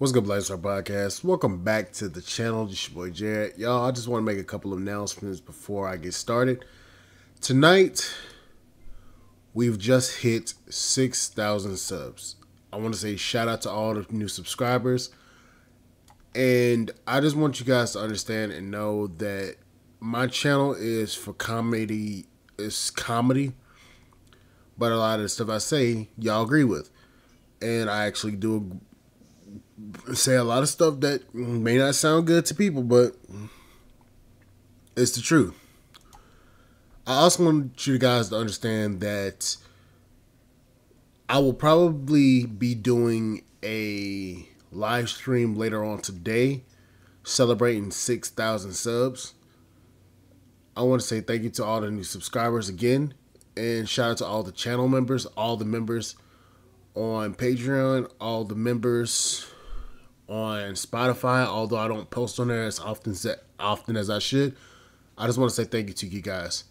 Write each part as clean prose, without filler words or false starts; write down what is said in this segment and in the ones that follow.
What's good, Blazer Podcast? Welcome back to the channel. This your boy Jared. Y'all, I just want to make a couple of announcements before I get started. Tonight, we've just hit 6,000 subs. I want to say shout out to all the new subscribers. And I just want you guys to understand and know that my channel is for comedy. It's comedy. But a lot of the stuff I say, y'all agree with. And I actually do say a lot of stuff that may not sound good to people, but it's the truth. I also want you guys to understand that I will probably be doing a live stream later on today celebrating 6,000 subs. I want to say thank you to all the new subscribers again, and shout out to all the channel members, all the members on Patreon, all the members on Spotify, although I don't post on there as often as I should. I just want to say thank you to you guys.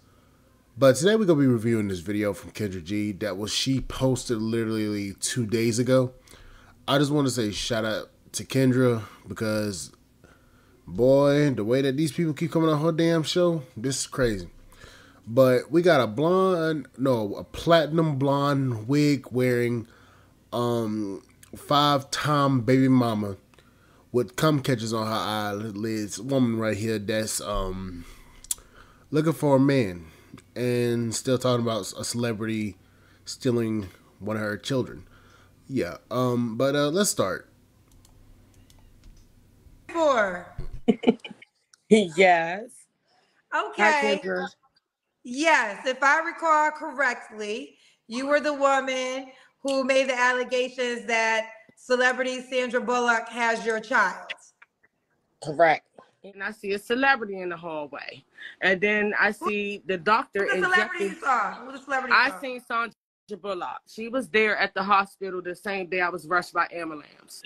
But today we're going to be reviewing this video from Kendra G she posted literally 2 days ago. I just want to say shout out to Kendra because, boy, the way that these people keep coming on her damn show, this is crazy. But we got a platinum blonde wig wearing 5-time baby mama with cum catchers on her eyelids woman right here that's looking for a man and still talking about a celebrity stealing one of her children. Yeah, but let's start. Four. Yes. Okay. Yes, if I recall correctly, you were the woman who made the allegations that celebrity Sandra Bullock has your child. Correct. And I see a celebrity in the hallway. And then I see the doctor Who's the celebrity you saw? Who's the celebrity you saw? I seen Sandra Bullock. She was there at the hospital the same day I was rushed by ambulance.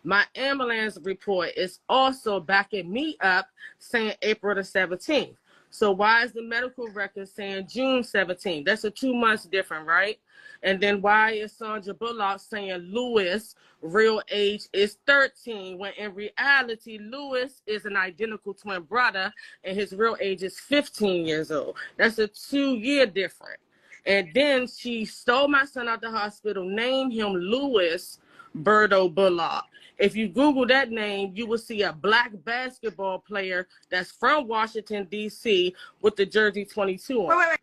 My ambulance report is also backing me up saying April the 17th. So why is the medical record saying June 17th? That's a 2 months different, right? And then why is Sandra Bullock saying Lewis' real age is 13 when in reality Lewis is an identical twin brother and his real age is 15 years old? That's a 2-year difference. And then she stole my son out the hospital, named him Louis Birdo Bullock. If you Google that name, you will see a black basketball player that's from Washington, D.C. with the jersey 22 on. Wait.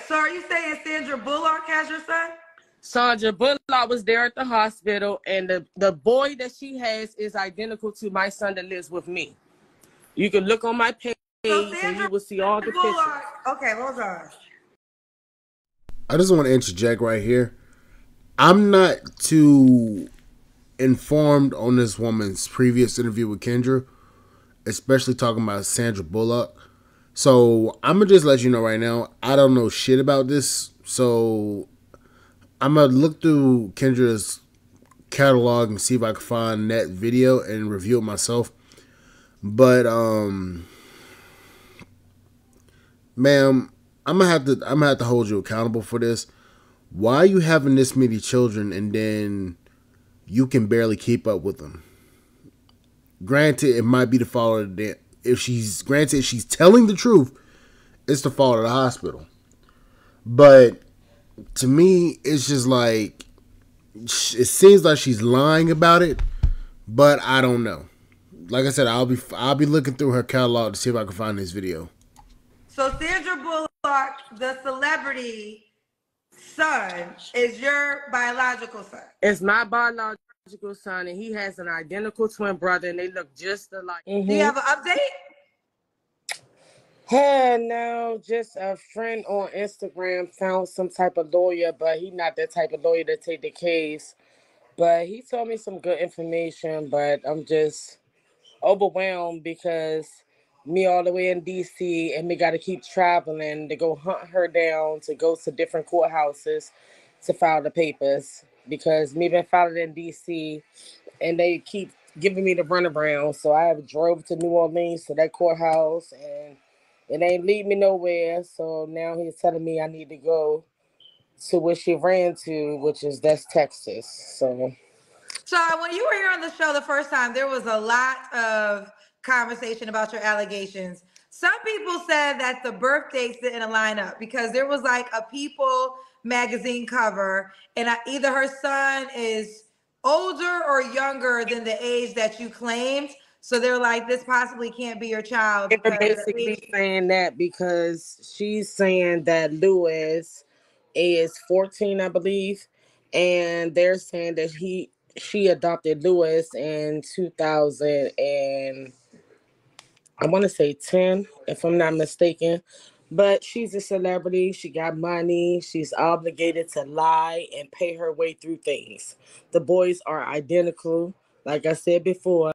So are you saying Sandra Bullock has your son? Sandra Bullock was there at the hospital, and the boy that she has is identical to my son that lives with me. You can look on my page and you will see all the pictures. Okay, hold on. I just want to interject right here. I'm not too informed on this woman's previous interview with Kendra, especially talking about Sandra Bullock. So I'm going to just let you know right now, I don't know shit about this. So I'm going to look through Kendra's catalog and see if I can find that video and review it myself. But, ma'am, I'm gonna have to hold you accountable for this. Why are you having this many children and then you can barely keep up with them? Granted, it might be the fault of the if she's telling the truth, it's the fault of the hospital. But to me, it's just like it seems like she's lying about it, but I don't know. Like I said, I'll be looking through her catalog to see if I can find this video. So Sandra Bullock, the celebrity son, is your biological son? It's my biological son, and he has an identical twin brother, and they look just alike. Do you have an update? No, just a friend on Instagram found some type of lawyer, but he's not that type of lawyer to take the case. But he told me some good information, but I'm just overwhelmed because me all the way in DC and me got to keep traveling to go hunt her down, to go to different courthouses to file the papers because me been filing in DC and they keep giving me the runaround. So I have drove to New Orleans to that courthouse and it ain't lead me nowhere. So now he's telling me I need to go to where she ran to, which is that's Texas. So So when you were here on the show the first time, there was a lot of conversation about your allegations. Some people said that the birth dates didn't line up because there was like a People magazine cover, and either her son is older or younger than the age that you claimed. So they're like, this possibly can't be your child They're because basically saying that because she's saying that Lewis is 14, I believe, and they're saying that she adopted Lewis in 2000 and I want to say 10, if I'm not mistaken. But she's a celebrity. She got money. She's obligated to lie and pay her way through things. The boys are identical. Like I said before.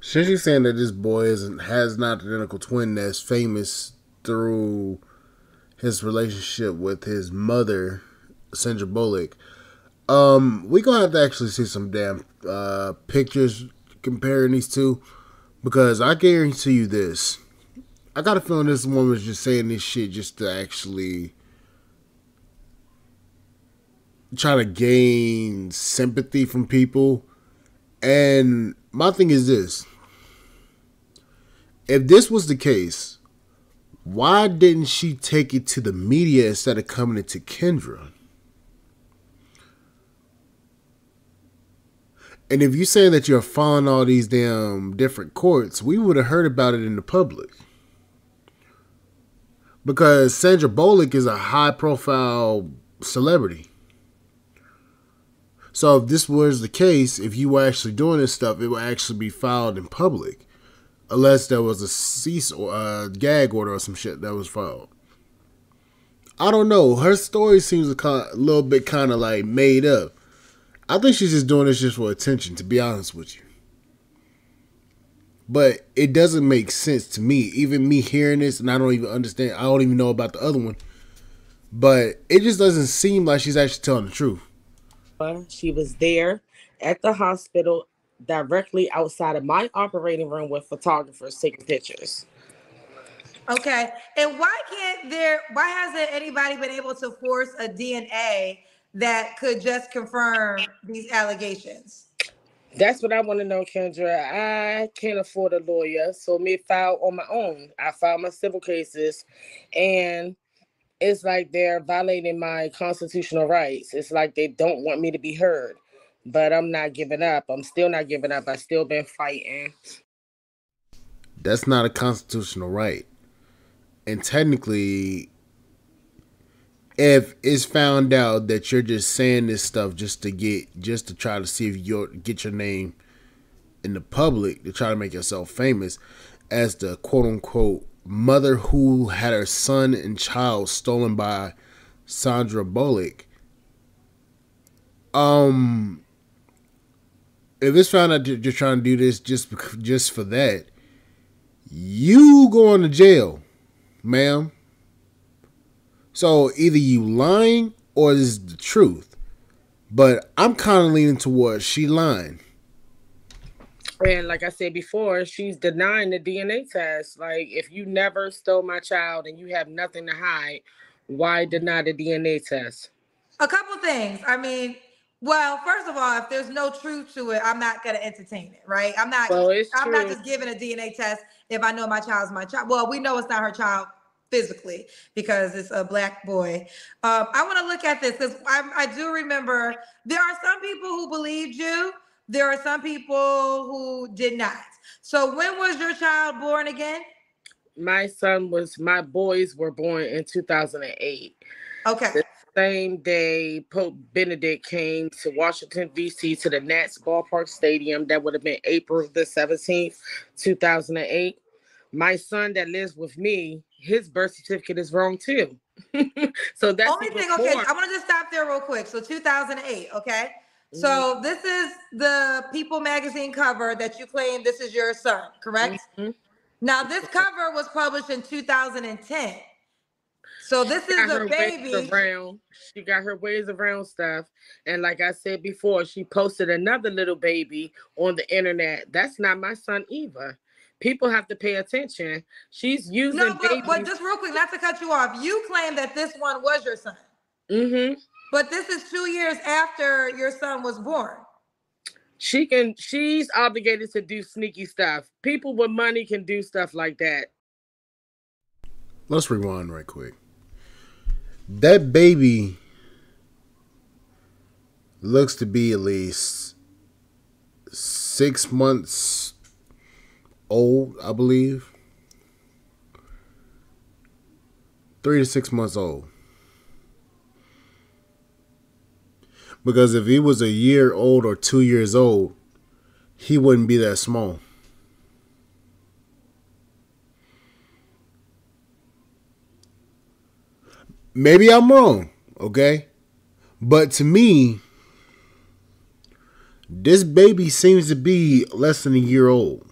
Since you're saying that this boy has not an identical twin that's famous through his relationship with his mother, Sandra Bullock, we gonna have to actually see some damn pictures comparing these two, because I guarantee you this. I got a feeling this woman's just saying this shit just to actually try to gain sympathy from people. And my thing is this. If this was the case, why didn't she take it to the media instead of coming into Kendra? And if you're saying that you're following all these damn different courts, we would have heard about it in the public. Because Sandra Bullock is a high-profile celebrity. So if this was the case, if you were actually doing this stuff, it would actually be filed in public. Unless there was a cease or a gag order or some shit that was filed. I don't know. Her story seems a little bit kind of like made up. I think she's just doing this just for attention, to be honest with you. But it doesn't make sense to me. Even me hearing this, and I don't even understand. I don't even know about the other one. But it just doesn't seem like she's actually telling the truth. She was there at the hospital directly outside of my operating room with photographers taking pictures. Okay. And why hasn't anybody been able to force a DNA that could just confirm these allegations? That's what I want to know, Kendra. I can't afford a lawyer, so me file on my own. I filed my civil cases, and it's like they're violating my constitutional rights. It's like they don't want me to be heard, but I'm not giving up. I'm still not giving up. I've still been fighting. That's not a constitutional right. And technically, if it's found out that you're just saying this stuff just to try to see if you get your name in the public, to try to make yourself famous as the quote unquote mother who had her son and child stolen by Sandra Bullock. If it's found out you're trying to do this just for that, you going to jail, ma'am. So either you lying or this is the truth. But I'm kind of leaning towards she lying. And like I said before, she's denying the DNA test. Like, if you never stole my child and you have nothing to hide, why deny the DNA test? A couple things. I mean, well, first of all, if there's no truth to it, I'm not going to entertain it, right? I'm not just giving a DNA test if I know my child's my child. Well, we know it's not her child physically because it's a black boy. I want to look at this because I do remember there are some people who believed you. There are some people who did not. So when was your child born again? My boys were born in 2008. Okay. The same day Pope Benedict came to Washington, D.C. to the Nats Ballpark Stadium. That would have been April the 17th, 2008. My son that lives with me, his birth certificate is wrong too. So that's only thing. Okay, I want to just stop there real quick. So 2008, okay. So this is the People magazine cover that you claim this is your son, correct? Mm-hmm. Now this cover was published in 2010. So this is a baby. She got her ways around stuff. And like I said before, she posted another little baby on the internet. That's not my son either. People have to pay attention. She's using but just real quick, not to cut you off. You claim that this one was your son. Mm-hmm. But this is 2 years after your son was born. She's obligated to do sneaky stuff. People with money can do stuff like that. Let's rewind right quick. That baby looks to be at least 6 months old, I believe. 3 to 6 months old. Because if he was a year old or 2 years old, he wouldn't be that small. Maybe I'm wrong, okay? But to me, this baby seems to be less than a year old.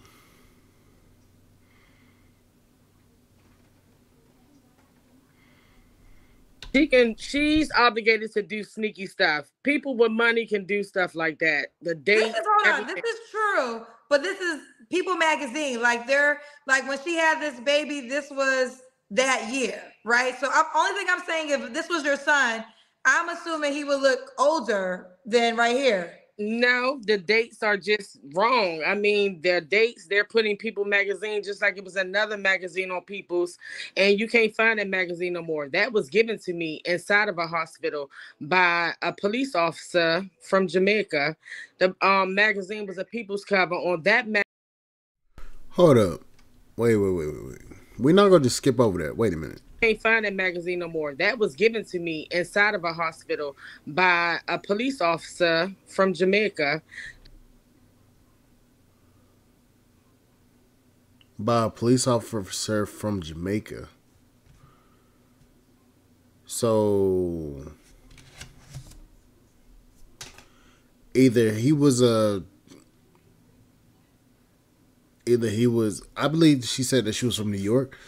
She's obligated to do sneaky stuff. People with money can do stuff like that. The date. This is true, but this is People Magazine. Like when she had this baby, this was that year, right? So only thing I'm saying, if this was your son, I'm assuming he would look older than right here. No, the dates are just wrong. I mean, their dates, they're putting People Magazine just like it was another magazine on People's, and you can't find that magazine no more. That was given to me inside of a hospital by a police officer from Jamaica. The magazine was a People's cover on that. Hold up. Wait. We're not going to just skip over that. Wait a minute. Can't find that magazine no more. That was given to me inside of a hospital by a police officer from Jamaica. By a police officer from Jamaica. So either he was, I believe she said that she was from New York.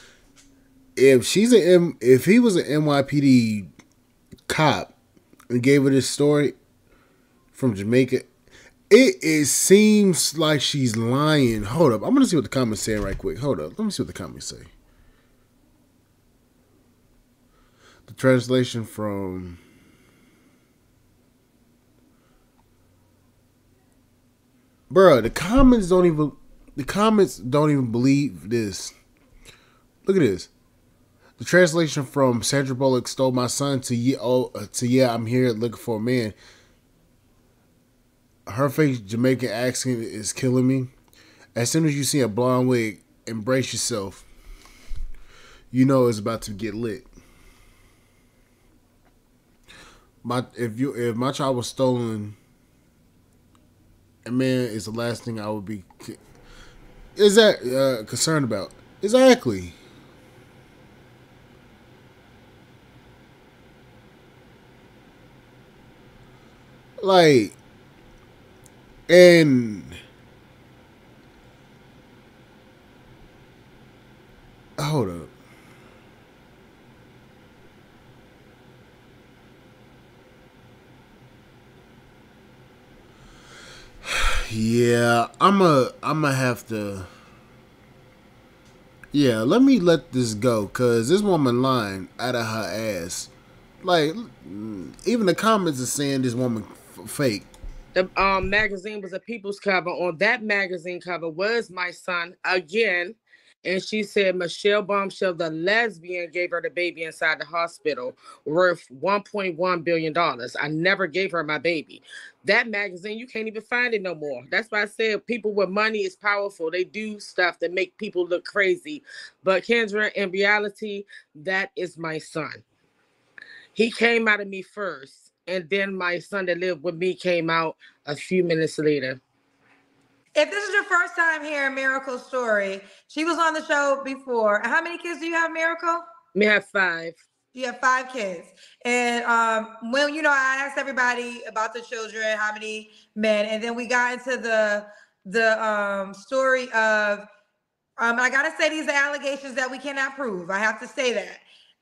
If he was an NYPD cop and gave her this story from Jamaica, it seems like she's lying. Hold up. I'm going to see what the comments say right quick. Hold up. Let me see what the comments say. The translation from... Bruh, the comments don't even believe this. Look at this. The translation from Sandra Bullock stole my son to yeah, I'm here looking for a man. Her fake Jamaican accent is killing me. As soon as you see a blonde wig, embrace yourself. You know it's about to get lit. If my child was stolen, a man is the last thing I would be concerned about. Exactly. Like, and hold up. Yeah, I'ma have to. Yeah, let this go, cause this woman lying out of her ass. Like, even the comments are saying this woman fake. The magazine was a People's cover. On that magazine cover was my son again. And she said Michelle Bombshell, the lesbian, gave her the baby inside the hospital worth $1.1 billion. I never gave her my baby. That magazine, you can't even find it no more. That's why I said people with money is powerful. They do stuff that make people look crazy. But Kendra, in reality, that is my son. He came out of me first. And then my son that lived with me came out a few minutes later. If this is your first time hearing Miracle's story, she was on the show before. How many kids do you have, Miracle? We have 5. You have 5 kids. And when I asked everybody about the children, how many men, and then we got into the story of I gotta say, these are allegations that we cannot prove. I have to say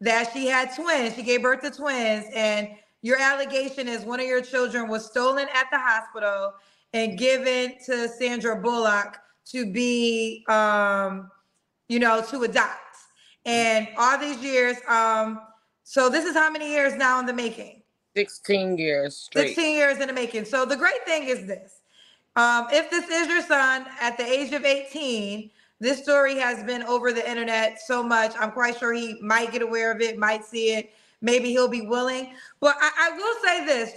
that she had twins. She gave birth to twins, and your allegation is one of your children was stolen at the hospital and given to Sandra Bullock to be, to adopt. And all these years, so this is how many years now in the making? 16 years straight. 16 years in the making. So the great thing is this. If this is your son at the age of 18, this story has been over the internet so much. I'm quite sure he might get aware of it, might see it. Maybe he'll be willing. But I will say this.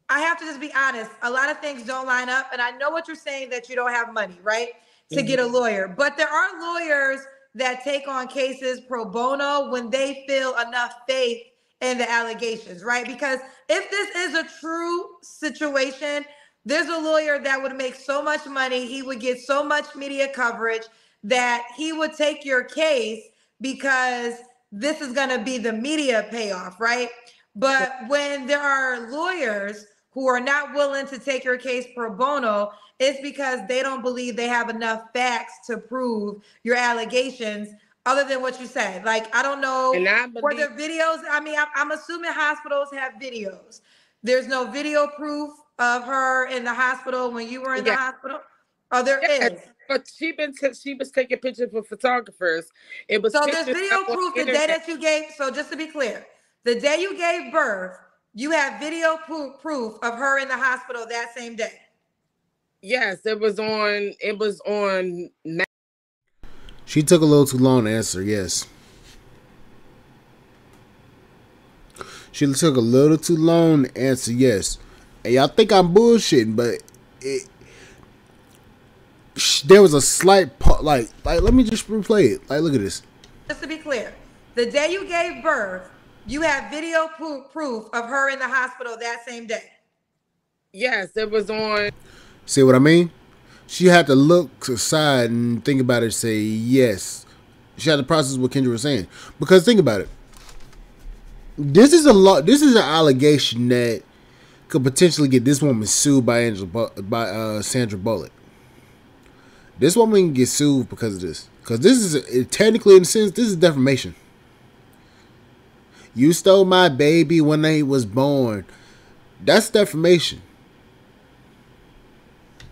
I have to just be honest. A lot of things don't line up. And I know what you're saying, that you don't have money, right, to get a lawyer. But there are lawyers that take on cases pro bono when they feel enough faith in the allegations, right? Because if this is a true situation, there's a lawyer that would make so much money, he would get so much media coverage that he would take your case because this is going to be the media payoff, right? But when there are lawyers who are not willing to take your case pro bono, it's because they don't believe they have enough facts to prove your allegations other than what you said. Like, I don't know, were there videos? I mean, I'm assuming hospitals have videos. There's no video proof of her in the hospital when you were in the hospital? Oh, there is. But she was taking pictures for photographers. It was so there's video proof the day that you gave. So just to be clear, the day you gave birth, you have video proof of her in the hospital that same day. Yes, it was on. She took a little too long to answer. Yes. She took a little too long to answer. Yes. And y'all think I'm bullshitting, but there was a slight like let me just replay it. Like, look at this. Just to be clear, the day you gave birth, you have video proof of her in the hospital that same day. Yes, it was on. See what I mean? She had to look aside and think about it and say yes. She had to process what Kendra was saying. Because think about it. This is an allegation that could potentially get this woman sued by Sandra Bullock. This woman can get sued because of this. Because this is technically, in a sense, this is defamation. You stole my baby when he was born. That's defamation.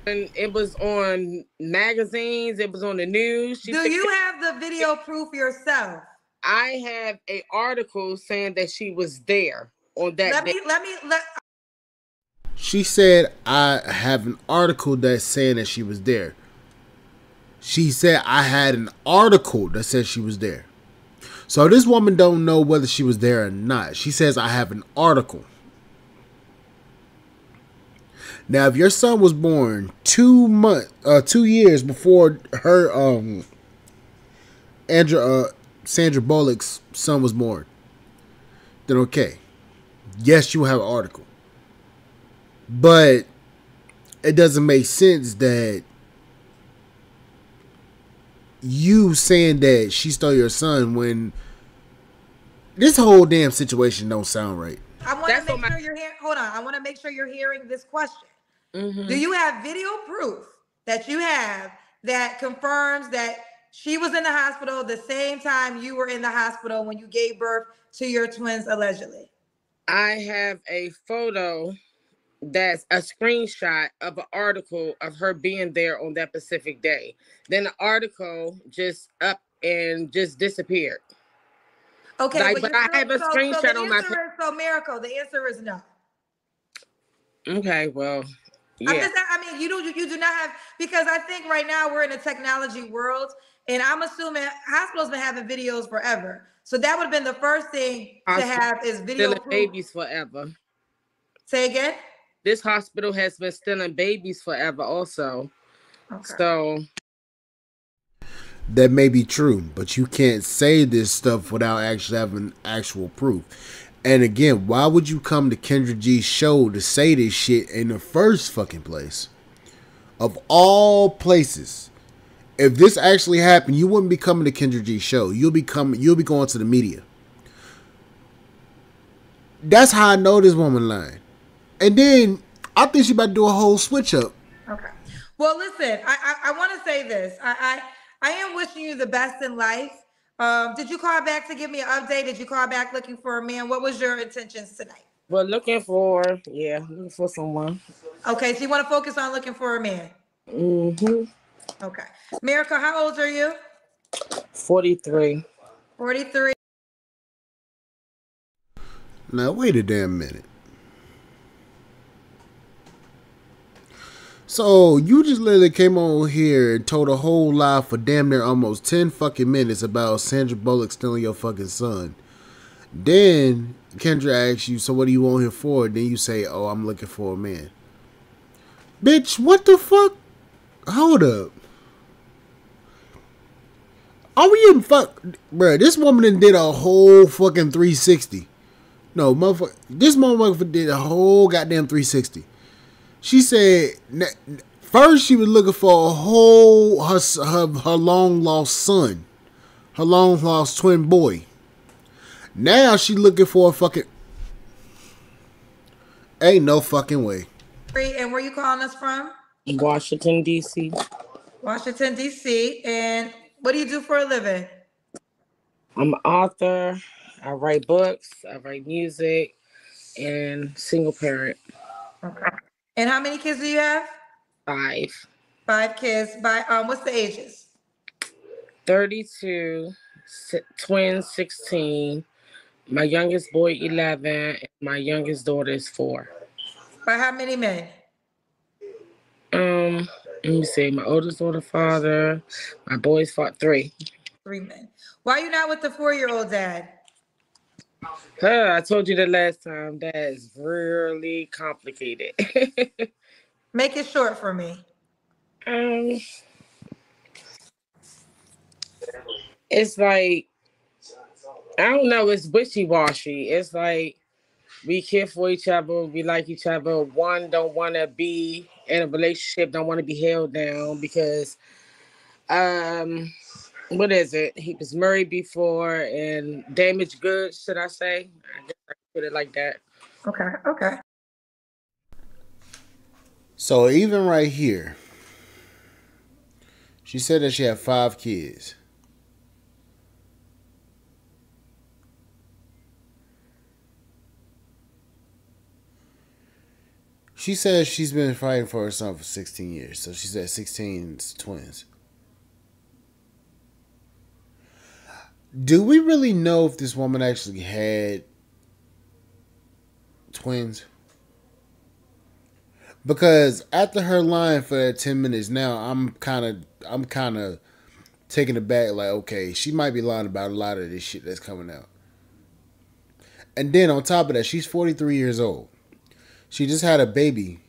And it was on magazines. It was on the news. Do you have the video proof yourself? I have an article saying that she was there on that day. She said, I have an article that's saying that she was there. She said, I had an article that says she was there. So this woman don't know whether she was there or not. She says, I have an article. Now, if your son was born 2 years before her, Sandra Bullock's son was born, then okay. Yes, you have an article. But it doesn't make sense that you saying that she stole your son when this whole damn situation don't sound right. I want to make sure you're hearing. Hold on. I want to make sure you're hearing this question. Mm-hmm. Do you have video proof that you have that confirms that she was in the hospital the same time you were in the hospital when you gave birth to your twins, allegedly? I have a photo that's a screenshot of an article of her being there on that specific day. Then the article just up and just disappeared. Okay, but I have a screenshot on my. So, Miracle, the answer is no. Okay, well, yeah. I mean, you do not have, because I think right now we're in a technology world, and I'm assuming hospitals been having videos forever. So that would have been the first thing to have is video proof. Babies forever. Say again? This hospital has been stealing babies forever also. Okay. So that may be true, but you can't say this stuff without actually having actual proof. And again, why would you come to Kendra G's show to say this shit in the first fucking place? Of all places. If this actually happened, you wouldn't be coming to Kendra G's show. You'll be going to the media. That's how I know this woman lying. And then I think she about to do a whole switch up. Okay. Well, listen, I want to say this. I am wishing you the best in life. Did you call back to give me an update? Did you call back looking for a man? What was your intentions tonight? Well, looking for someone. Okay, so you want to focus on looking for a man? Mm-hmm. Okay. Miracle, how old are you? 43. 43. Now wait a damn minute. So you just literally came on here and told a whole lie for damn near almost 10 fucking minutes about Sandra Bullock stealing your fucking son. Then Kendra asks you, so what do you want here for? Then you say, oh, I'm looking for a man. Bitch, what the fuck? Hold up. Are we in fuck? Bruh, this woman did a whole fucking 360. No, motherfucker. This motherfucker did a whole goddamn 360. She said, first she was looking for a whole, her long lost son. Her long lost twin boy. Now she looking for a fucking... Ain't no fucking way. And where you calling us from? Washington, D.C. Washington, D.C. And what do you do for a living? I'm an author. I write books. I write music. And single parent. Okay. And how many kids do you have? 5. 5 kids. By what's the ages? 32, twins 16. My youngest boy 11. And my youngest daughter is 4. By how many men? Let me see. My oldest daughter, father. My boys fought 3. 3 men. Why are you not with the 4-year-old dad? I told you the last time. That is really complicated. Make it short for me. It's like, I don't know. It's wishy-washy. It's like we care for each other. We like each other. One don't want to be in a relationship. Don't want to be held down because, what is it? He was married before and damaged goods. Should I say? I guess I can put it like that. Okay. Okay. So even right here, she said that she had 5 kids. She says she's been fighting for her son for 16 years. So she's at 16 twins. Do we really know if this woman actually had twins? Because after her line for that 10 minutes now, I'm kind of taking it back like, okay, she might be lying about a lot of this shit that's coming out. And then on top of that, she's 43 years old. She just had a baby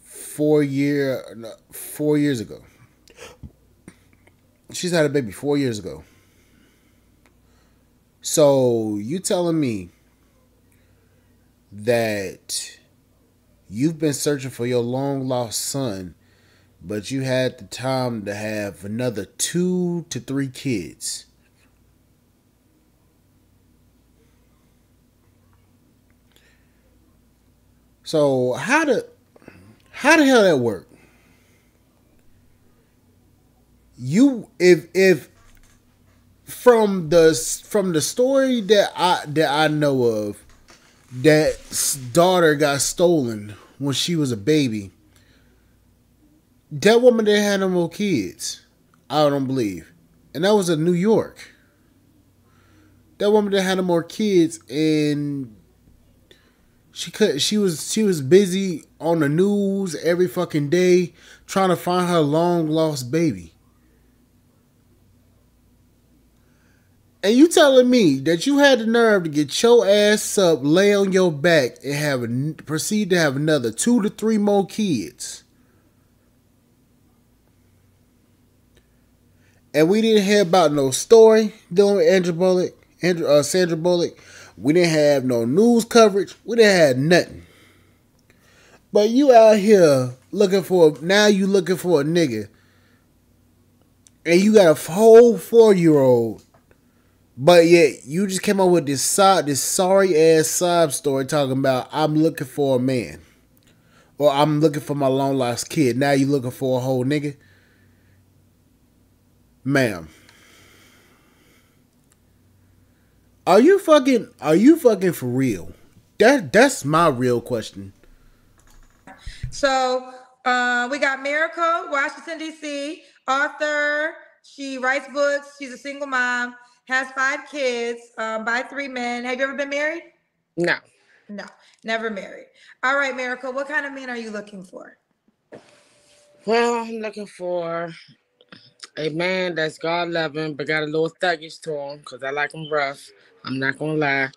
4 years ago. She's had a baby 4 years ago. So you telling me that you've been searching for your long lost son, but you had the time to have another 2 to 3 kids? So how the hell that work? You if from the story that I know of, that daughter got stolen when she was a baby. That woman didn't have no more kids. I don't believe, and that was in New York. That woman didn't have no more kids, and she was busy on the news every fucking day trying to find her long lost baby. And you telling me that you had the nerve to get your ass up, lay on your back, and proceed to have another 2 to 3 more kids? And we didn't hear about no story dealing with Sandra Bullock. We didn't have no news coverage. We didn't have nothing. But you out here looking for a nigga. And you got a whole 4-year-old. But yet you just came up with this sorry ass sob story talking about I'm looking for a man. Or I'm looking for my long lost kid. Now you looking for a whole nigga? Ma'am. Are you fucking for real? That's my real question. So we got Miracle, Washington, D.C., author. She writes books. She's a single mom. has 5 kids by 3 men. Have you ever been married? No. No, never married. All right, Miracle, what kind of man are you looking for? Well, I'm looking for a man that's God loving, but got a little thuggish to him, because I like him rough. I'm not going to lie.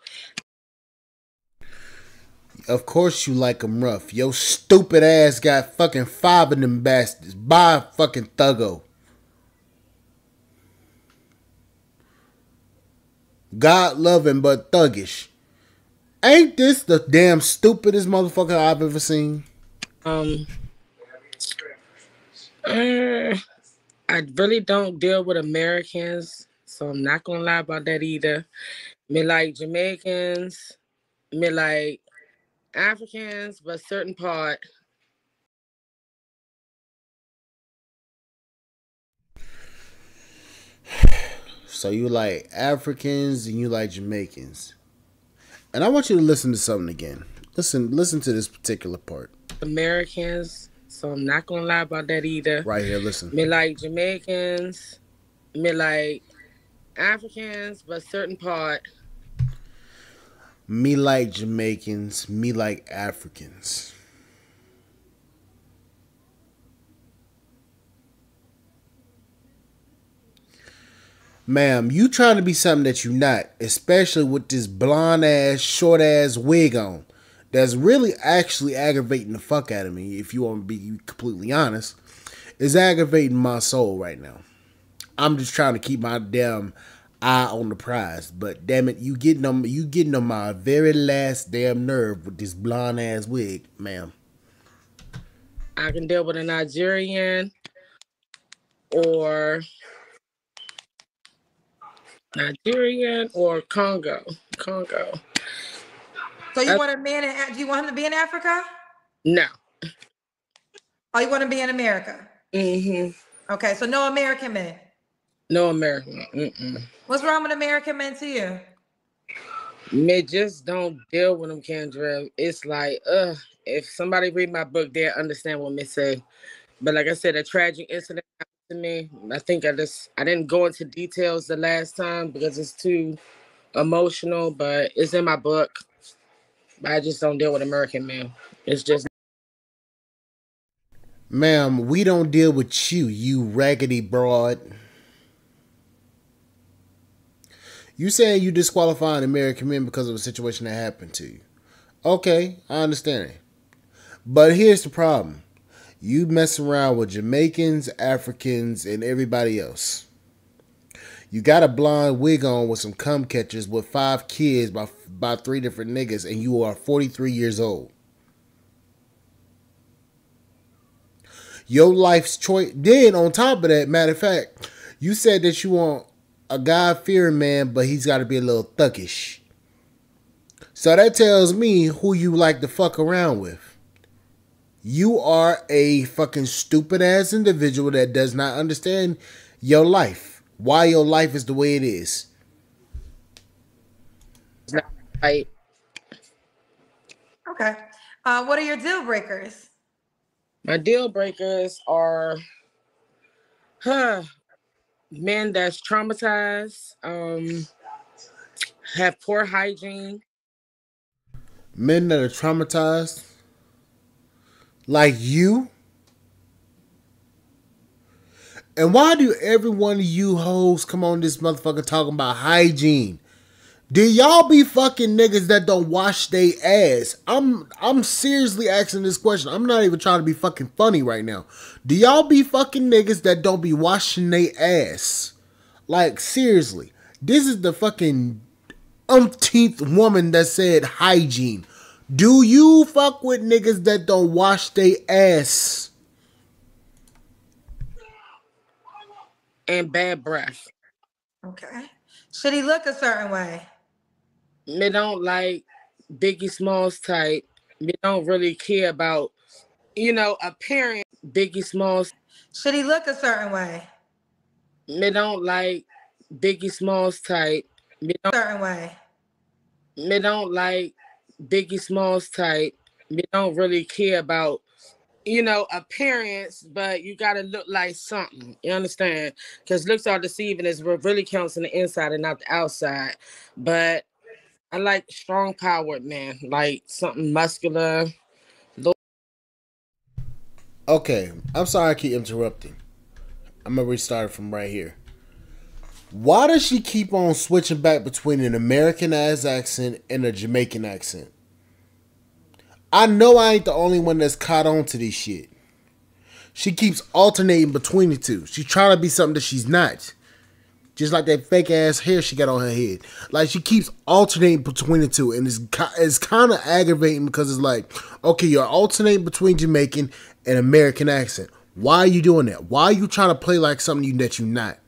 Of course you like him rough. Yo stupid ass got fucking 5 of them bastards. Buy fucking Thuggo. God loving but thuggish. Ain't this the damn stupidest motherfucker I've ever seen? I really don't deal with Americans, so I'm not gonna lie about that either. Me like Jamaicans, me like Africans, but certain part. So you like Africans and you like Jamaicans. And I want you to listen to something again. Listen to this particular part. Americans, so I'm not gonna lie about that either. Right here, listen. Me like Jamaicans, me like Africans, but certain part. Me like Jamaicans, me like Africans. Ma'am, you trying to be something that you not, especially with this blonde ass, short ass wig on. That's really actually aggravating the fuck out of me, if you want to be completely honest. It's aggravating my soul right now. I'm just trying to keep my damn eye on the prize, but damn it, you getting on my very last damn nerve with this blonde ass wig, ma'am. I can deal with a Nigerian or Congo. So you want a man? Do you want him to be in Africa? No. Oh, you want to be in America? Mm-hmm. Okay, so no American men. No American. Mm-mm. What's wrong with American men to you? Me just don't deal with them, Kendra. It's like, if somebody read my book, they'll understand what me say. But like I said, a tragic incident happened to me. I think I didn't go into details the last time because it's too emotional, but it's in my book. But I just don't deal with American men. It's just. Ma'am, we don't deal with you, you raggedy broad. You saying you disqualifying American men because of a situation that happened to you. Okay, I understand it. But here's the problem. You mess around with Jamaicans, Africans, and everybody else. You got a blonde wig on with some cum catchers with 5 kids by 3 different niggas, and you are 43 years old. Your life's choice. Then on top of that, matter of fact, you said that you want a God-fearing man, but he's got to be a little thuggish. So that tells me who you like to fuck around with. You are a fucking stupid ass individual that does not understand your life. Why your life is the way it is. Okay. What are your deal breakers? My deal breakers are men that's traumatized, have poor hygiene. Men that are traumatized? Like you? And why do every one of you hoes come on this motherfucker talking about hygiene? Do y'all be fucking niggas that don't wash they ass? I'm seriously asking this question. I'm not even trying to be fucking funny right now. Do y'all be fucking niggas that don't be washing they ass? Like, seriously. This is the fucking umpteenth woman that said hygiene. Do you fuck with niggas that don't wash they ass? And bad breath. Okay. Should he look a certain way? Me don't like Biggie Smalls type. Me don't really care about, appearance. Biggie Smalls. Should he look a certain way? Me don't like Biggie Smalls type. Me don't like Biggie Smalls type. Me don't really care about appearance, but you gotta look like something. You understand? Because looks are deceiving is what really counts on the inside and not the outside. But I like strong powered man, like something muscular. Okay, I'm sorry I keep interrupting. I'm gonna restart from right here. Why does she keep on switching back between an American ass accent and a Jamaican accent? I know I ain't the only one that's caught on to this shit. She keeps alternating between the two. She's trying to be something that she's not. Just like that fake ass hair she got on her head. Like, she keeps alternating between the two. And it's kind of aggravating because it's like, okay, you're alternating between Jamaican and American accent. Why are you doing that? Why are you trying to play like something that you're not?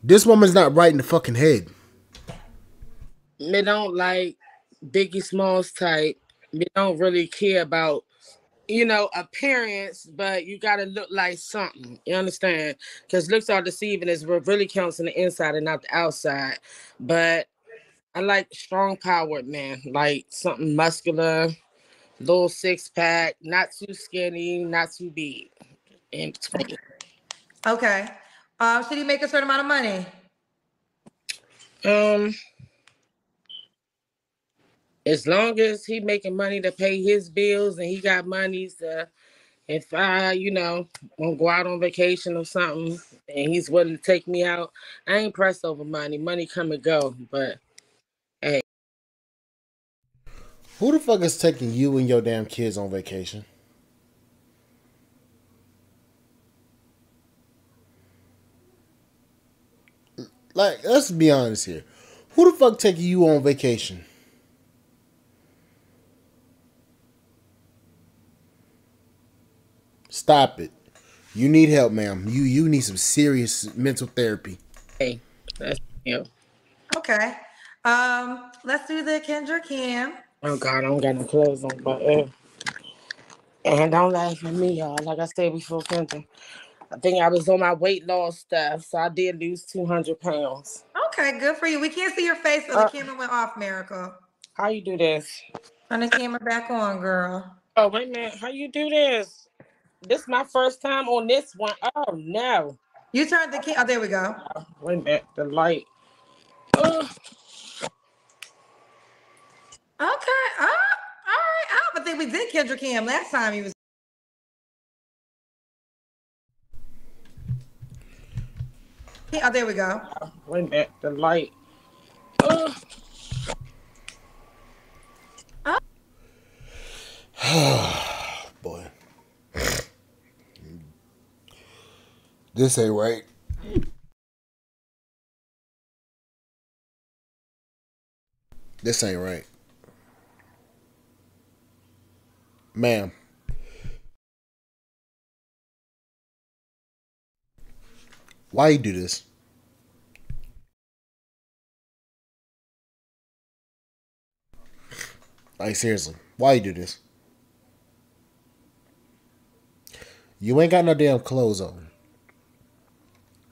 This woman's not right in the fucking head. Me don't like Biggie Smalls type. Me don't really care about appearance, but you gotta look like something. You understand? Because looks are deceiving is what really counts on the inside and not the outside. But I like strong powered man, like something muscular, little 6-pack, not too skinny, not too big. In between. Okay. Should he make a certain amount of money? As long as he making money to pay his bills and he got monies to, if I, want to go out on vacation or something and he's willing to take me out, I ain't pressed over money. Money come and go, but hey. Who the fuck is taking you and your damn kids on vacation? Like, let's be honest here. Who the fuck taking you on vacation? Stop it. You need help, ma'am. You need some serious mental therapy. Hey, that's you. Okay. Let's do the Kendra Cam. Oh God, I don't got no clothes on, but and don't laugh at me, y'all. Like I said before, Kendra, I think I was on my weight loss stuff, so I did lose 200 pounds. Okay, good for you. We can't see your face, so the camera went off, Miracle. How you do this? Turn the camera back on, girl. Oh, wait a minute. How you do this? This is my first time on this one. Oh, no. You turned the camera. Oh, there we go. Oh, wait a minute. The light. Okay. All right. I don't think we did Kendra Cam last time he was. Oh, there we go. Oh, wait a minute. The light. Boy. This ain't right. This ain't right. Ma'am. Why you do this? Like, seriously. Why you do this? You ain't got no damn clothes on.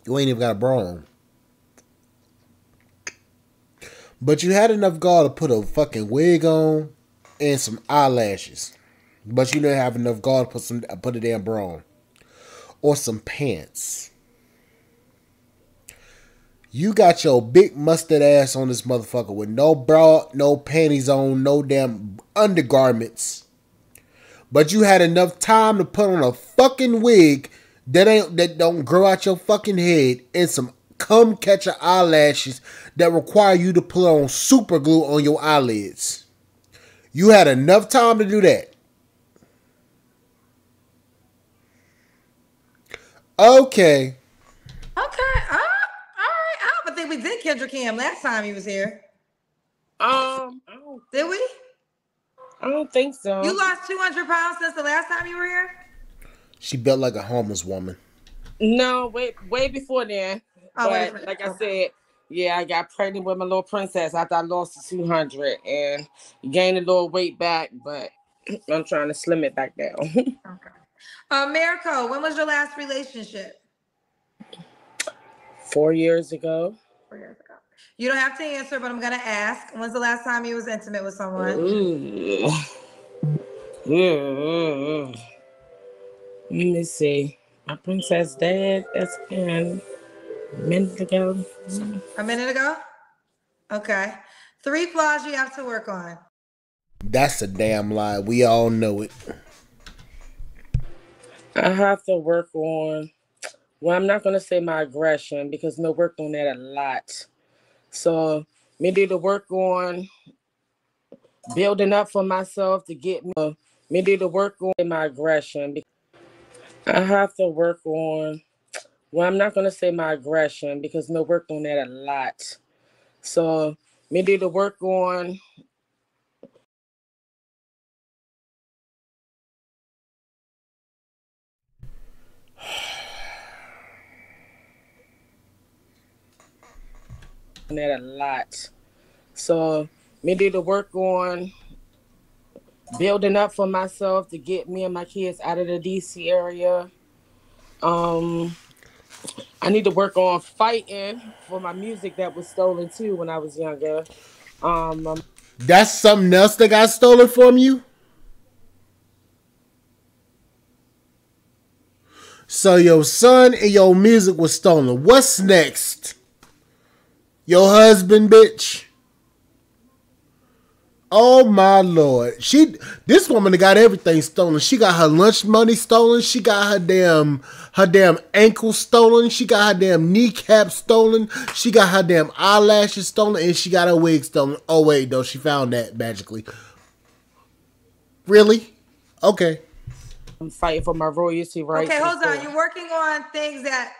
You ain't even got a bra on. But you had enough gall to put a fucking wig on and some eyelashes. But you didn't have enough gall to put a damn bra on. Or some pants. You got your big mustard ass on this motherfucker with no bra, no panties on, no damn undergarments. But you had enough time to put on a fucking wig that don't grow out your fucking head and some cum catcher eyelashes that require you to put on super glue on your eyelids. You had enough time to do that. Okay. I don't think we did Kendra Cam last time he was here. Did we? I don't think so. You lost 200 pounds since the last time you were here? She built like a homeless woman. No, way before then. But like I said, yeah, I got pregnant with my little princess after I lost the 200 and gained a little weight back, but I'm trying to slim it back down. Okay. Miracle, when was your last relationship? 4 years ago. 4 years ago. You don't have to answer, but I'm going to ask. When's the last time you was intimate with someone? Let me see. My princess dad, that's been a minute ago. A minute ago? Okay. 3 flaws you have to work on. That's a damn lie. We all know it. I have to work on, well, I'm not going to say my aggression because I worked on that a lot. So, me need to work on building up for myself to get me. Me need to work on my aggression. I have to work on, well, I'm not going to say my aggression because I worked on that a lot. So, me need to work on that a lot. So, me need to work on building up for myself to get me and my kids out of the DC area. I need to work on fighting for my music that was stolen too when I was younger. That's something else that got stolen from you? So your son and your music was stolen. What's next? Your husband, bitch? Oh my Lord. This woman got everything stolen. She got her lunch money stolen. She got her damn ankle stolen. She got her damn kneecap stolen. She got her damn eyelashes stolen, and she got her wig stolen. Oh wait, though, she found that magically. Really? Okay. I'm fighting for my royalty rights. Okay, hold on. You're working on things that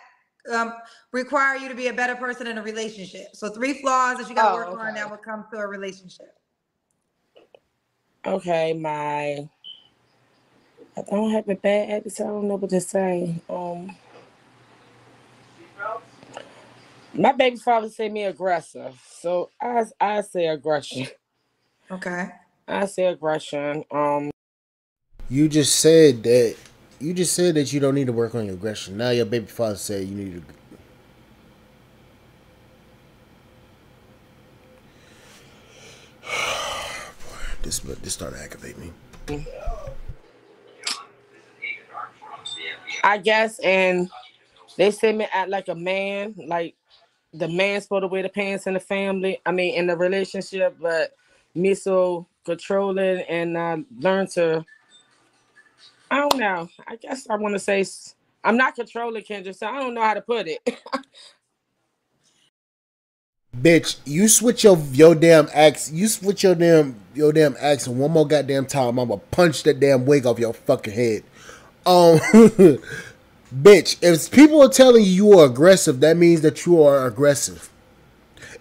require you to be a better person in a relationship. So 3 flaws that you got to work on that will come to a relationship. Okay, I don't have a bad attitude. I don't know what to say. My baby father said me aggressive, so I say aggression. Okay. I say aggression. You just said that you don't need to work on your aggression. Now your baby father said you need to. This started aggravating me. I guess, and they say me act like a man, like the man's supposed to wear the pants in the family. I mean, in the relationship, but me so controlling and learn to. I don't know. I guess I want to say I'm not controlling, Kendra, so I don't know how to put it. Bitch, you switch your damn accent. You switch your damn accent one more goddamn time. I'm gonna punch that damn wig off your fucking head. Bitch, if people are telling you are aggressive, that means that you are aggressive.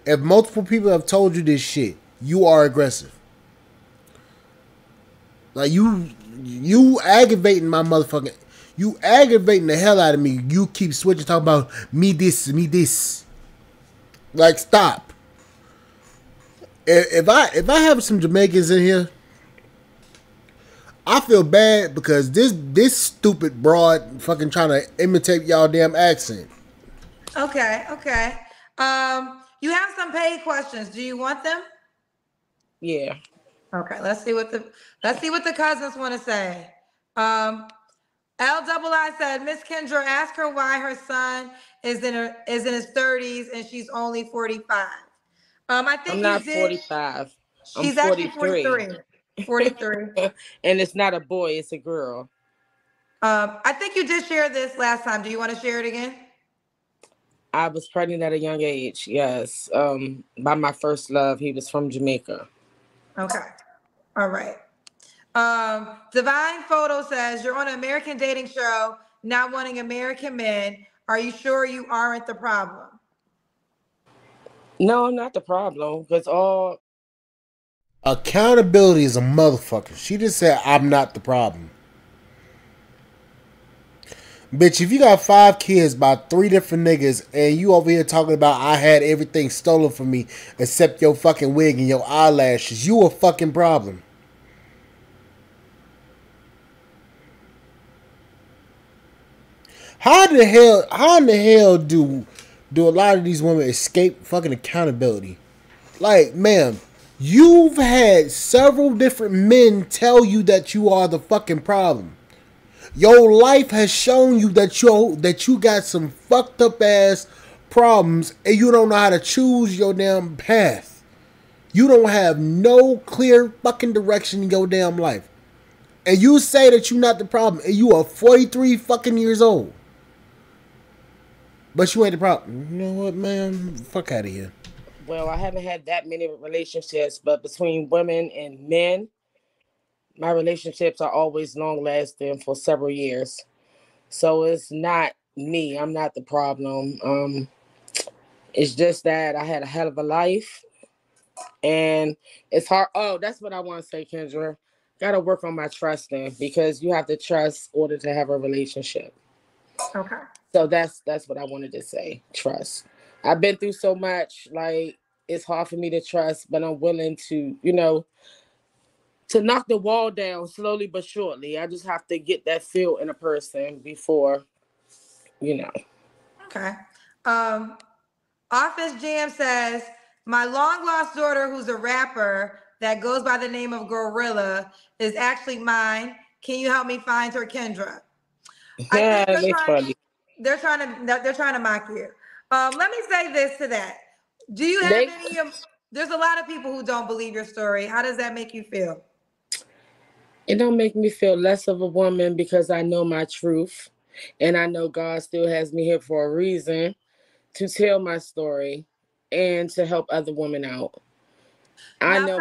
If multiple people have told you this shit, you are aggressive. Like you aggravating my motherfucking. You aggravating the hell out of me. You keep switching, talking about me this. Like, stop. If I have some Jamaicans in here, I feel bad because this stupid broad fucking trying to imitate y'all damn accent. Okay. You have some paid questions. Do you want them? Yeah. Okay. Let's see what the cousins want to say. LII said, Miss Kendra, ask her why her son is in his 30s and she's only 45. I think I'm not 45. She's I'm actually 43. 43. And it's not a boy, it's a girl. I think you did share this last time. Do you want to share it again? I was pregnant at a young age, yes. By my first love. He was from Jamaica. Okay. All right. Divine Photo says, you're on an American dating show, not wanting American men. Are you sure you aren't the problem? No, I'm not the problem. Because all accountability is a motherfucker. She just said, I'm not the problem. Bitch, if you got 5 kids by 3 different niggas and you over here talking about I had everything stolen from me except your fucking wig and your eyelashes, you a fucking problem. How in the hell do a lot of these women escape fucking accountability? Like, ma'am, you've had several different men tell you that you are the fucking problem. Your life has shown you that you got some fucked up ass problems and you don't know how to choose your damn path. You don't have no clear fucking direction in your damn life. And you say that you're not the problem and you are 43 fucking years old. But you ain't the problem. You know what, man? Fuck out of here. Well, I haven't had that many relationships, but between women and men, my relationships are always long lasting for several years. So it's not me. I'm not the problem. It's just that I had a hell of a life. And it's hard. Oh, that's what I want to say, Kendra. Got to work on my trusting because you have to trust in order to have a relationship. Okay. So that's what I wanted to say. Trust. I've been through so much. Like, it's hard for me to trust, but I'm willing to, to knock the wall down slowly but surely. I just have to get that feel in a person before, Okay. Office Jam says, my long lost daughter, who's a rapper that goes by the name of Gorilla, is actually mine. Can you help me find her, Kendra? Yeah, that's funny. They're trying to mock you. Let me say this to that. Do you have there's a lot of people who don't believe your story. How does that make you feel? It don't make me feel less of a woman because I know my truth. And I know God still has me here for a reason to tell my story and to help other women out. I know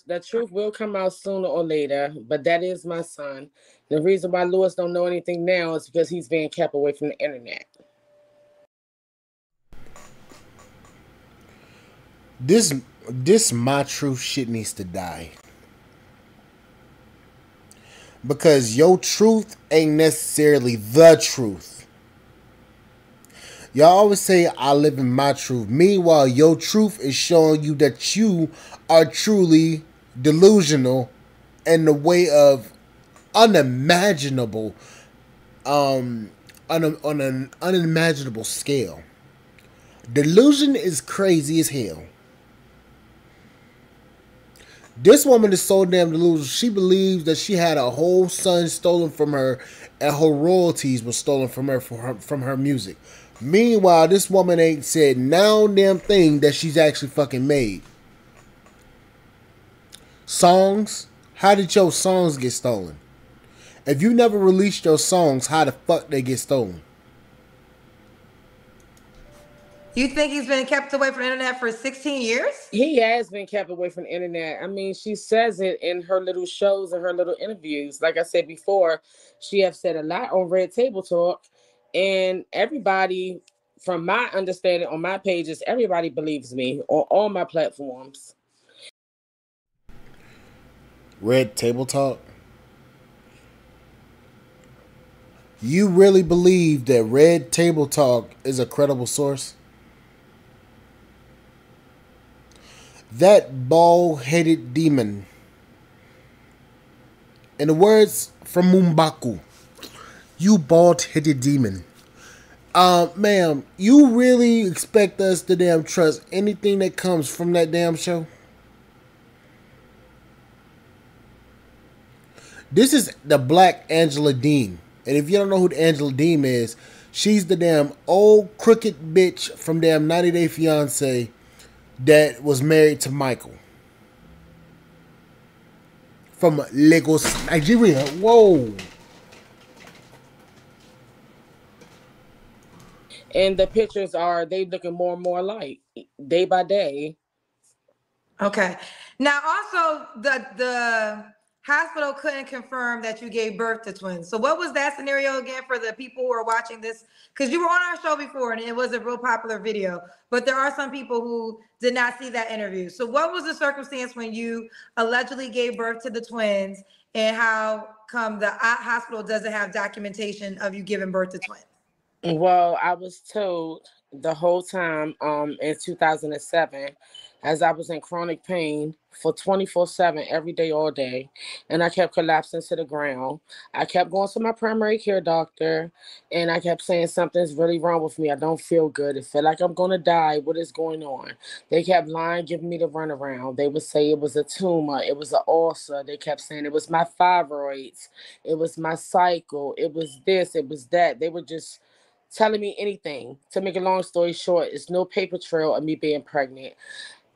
the truth will come out sooner or later, but that is my son. The reason why Lewis don't know anything now is because he's being kept away from the internet. This my truth shit needs to die. Because your truth ain't necessarily the truth. Y'all always say I live in my truth. Meanwhile, your truth is showing you that you are truly delusional in the way of unimaginable, on an unimaginable scale. Delusion is crazy as hell. This woman is so damn delusional. She believes that she had a whole son stolen from her and her royalties were stolen from her from her music. Meanwhile, this woman ain't said no damn thing that she's actually fucking made. Songs? How did your songs get stolen? If you never released your songs, how the fuck they get stolen? You think he's been kept away from the internet for 16 years? He has been kept away from the internet. I mean, she says it in her little shows and her little interviews. Like I said before, she have said a lot on Red Table Talk. And everybody, from my understanding on my pages, everybody believes me on all my platforms. Red Table Talk? You really believe that Red Table Talk is a credible source? That bald-headed demon. In the words from Mumbaku, you bald-headed demon. Ma'am, you really expect us to damn trust anything that comes from that damn show? This is the Black Angela Dean. And if you don't know who Angela Dean is, she's the damn old crooked bitch from damn 90 Day Fiance that was married to Michael. From Lagos, Nigeria. Whoa. And the pictures they looking more and more alike day by day. Okay. Now, also, the hospital couldn't confirm that you gave birth to twins. So what was that scenario again for the people who are watching this? Because you were on our show before and it was a real popular video, but there are some people who did not see that interview. So what was the circumstance when you allegedly gave birth to the twins, and how come the hospital doesn't have documentation of you giving birth to twins? Well, I was told the whole time in 2007, as I was in chronic pain for 24/7 every day all day, and I kept collapsing to the ground. I kept going to my primary care doctor, and I kept saying something's really wrong with me. I don't feel good. It feel like I'm going to die. What is going on? They kept lying, giving me the runaround. They would say it was a tumor, it was an ulcer. They kept saying it was my thyroids, it was my cycle, it was this, it was that. They were just telling me anything. To make a long story short, it's no paper trail of me being pregnant.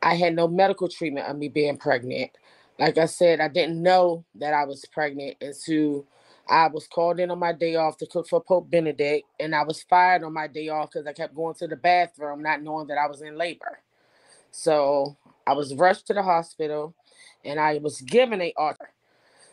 I had no medical treatment of me being pregnant. Like I said, I didn't know that I was pregnant until I was called in on my day off to cook for Pope Benedict, and I was fired on my day off because I kept going to the bathroom not knowing that I was in labor. So I was rushed to the hospital, and I was given a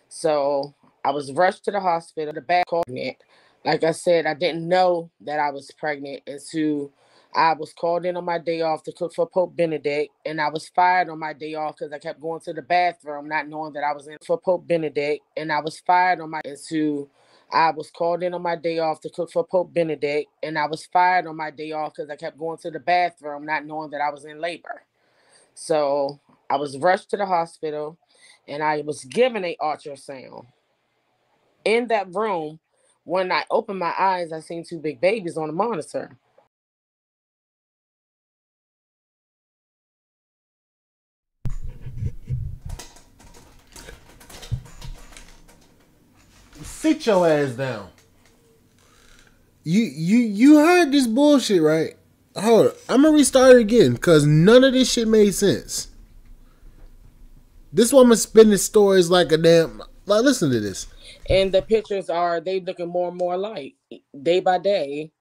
so I was rushed to the hospital. The back pregnant. Like I said, I didn't know that I was pregnant until I was called in on my day off to cook for Pope Benedict, and I was fired on my day off because I kept going to the bathroom not knowing that I was in for Pope Benedict, and I was fired on my until I was called in on my day off to cook for Pope Benedict, and I was fired on my day off because I kept going to the bathroom not knowing that I was in labor. So I was rushed to the hospital, and I was given a ultrasound. In that room, when I opened my eyes, I seen two big babies on the monitor. Sit your ass down. You heard this bullshit, right? Hold on. I'm gonna restart it again because none of this shit made sense. This woman spinning stories like a damn. Like, listen to this. And the pictures are they looking more and more alike day by day.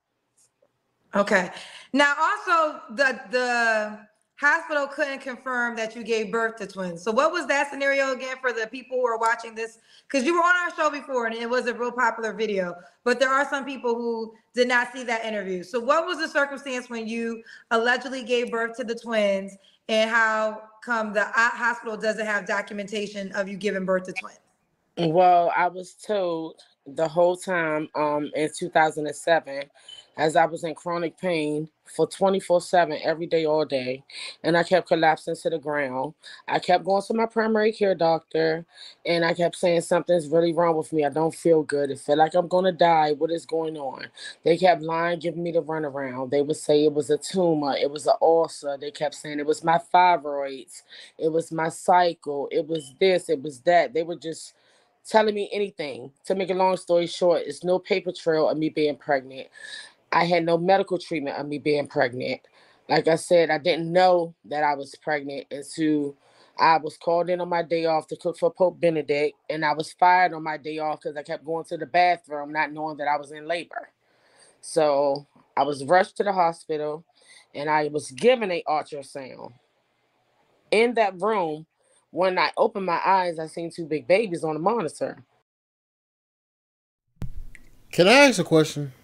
Okay. Now, also, the hospital couldn't confirm that you gave birth to twins. So, what was that scenario again for the people who are watching this? Because you were on our show before, and it was a real popular video. But there are some people who did not see that interview. So, what was the circumstance when you allegedly gave birth to the twins, and how come the hospital doesn't have documentation of you giving birth to twins? Well, I was told the whole time in 2007, as I was in chronic pain for 24/7 every day all day, and I kept collapsing to the ground. I kept going to my primary care doctor, and I kept saying something's really wrong with me. I don't feel good. It feel like I'm going to die. What is going on? They kept lying, giving me the runaround. They would say it was a tumor, it was an ulcer. They kept saying it was my thyroids, it was my cycle, it was this, it was that. They were just telling me anything. To make a long story short, it's no paper trail of me being pregnant. I had no medical treatment of me being pregnant. Like I said, I didn't know that I was pregnant until I was called in on my day off to cook for Pope Benedict, and I was fired on my day off because I kept going to the bathroom not knowing that I was in labor. So I was rushed to the hospital, and I was given a ultrasound. In that room, when I opened my eyes, I seen two big babies on the monitor. Can I ask a question?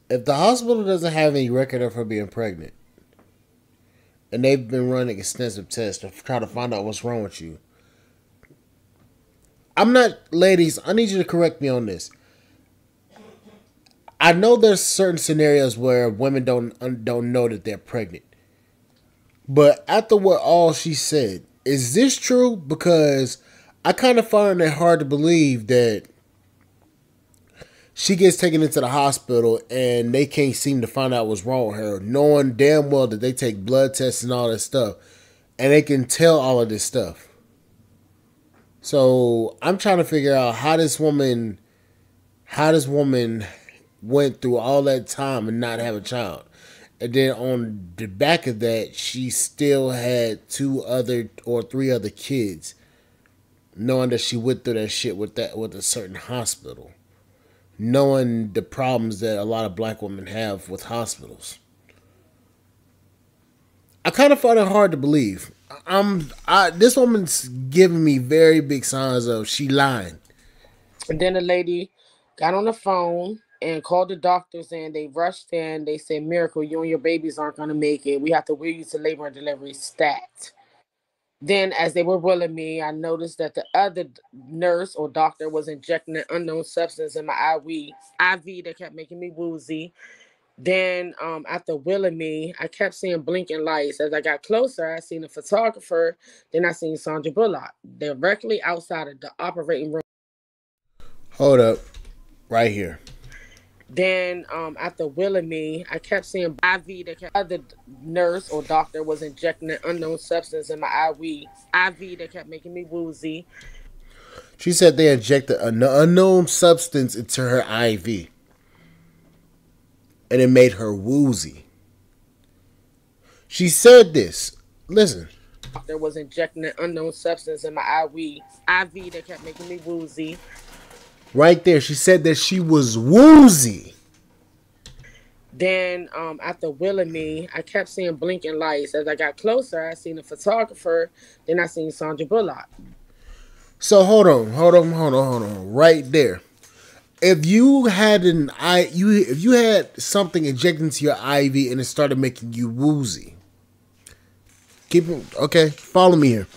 If the hospital doesn't have any record of her being pregnant, and they've been running extensive tests to try to find out what's wrong with you, I'm not, ladies, I need you to correct me on this. I know there's certain scenarios where women don't know that they're pregnant. But after what all she said, is this true? Because I kind of find it hard to believe that she gets taken into the hospital and they can't seem to find out what's wrong with her, knowing damn well that they take blood tests and all that stuff, and they can tell all of this stuff. So I'm trying to figure out how this woman went through all that time and not have a child. And then on the back of that, she still had 2 other or 3 other kids, knowing that she went through that shit with a certain hospital, knowing the problems that a lot of black women have with hospitals. I kind of find it hard to believe. This woman's giving me very big signs of she lying. And then the lady got on the phone and called the doctors, and they rushed in. They said, "Miracle, you and your babies aren't going to make it. We have to wheel you to labor and delivery stat." Then, as they were willing me, I noticed that the other nurse or doctor was injecting an unknown substance in my IV that kept making me woozy. Then after Will Me, I kept seeing blinking lights. As I got closer, I seen a photographer. Then I seen Sandra Bullock directly outside of the operating room. Hold up, right here. Then after Will Me, I kept seeing IV. The other nurse or doctor was injecting an unknown substance in my IV that kept making me woozy. She said they injected an unknown substance into her IV. And it made her woozy. She said this. Listen. There was injecting an unknown substance in my IV that kept making me woozy. Right there. She said that she was woozy. Then after Will Me, I kept seeing blinking lights. As I got closer, I seen a photographer. Then I seen Sandra Bullock. So hold on. Right there. If you had if you had something injected into your IV and it started making you woozy, follow me here.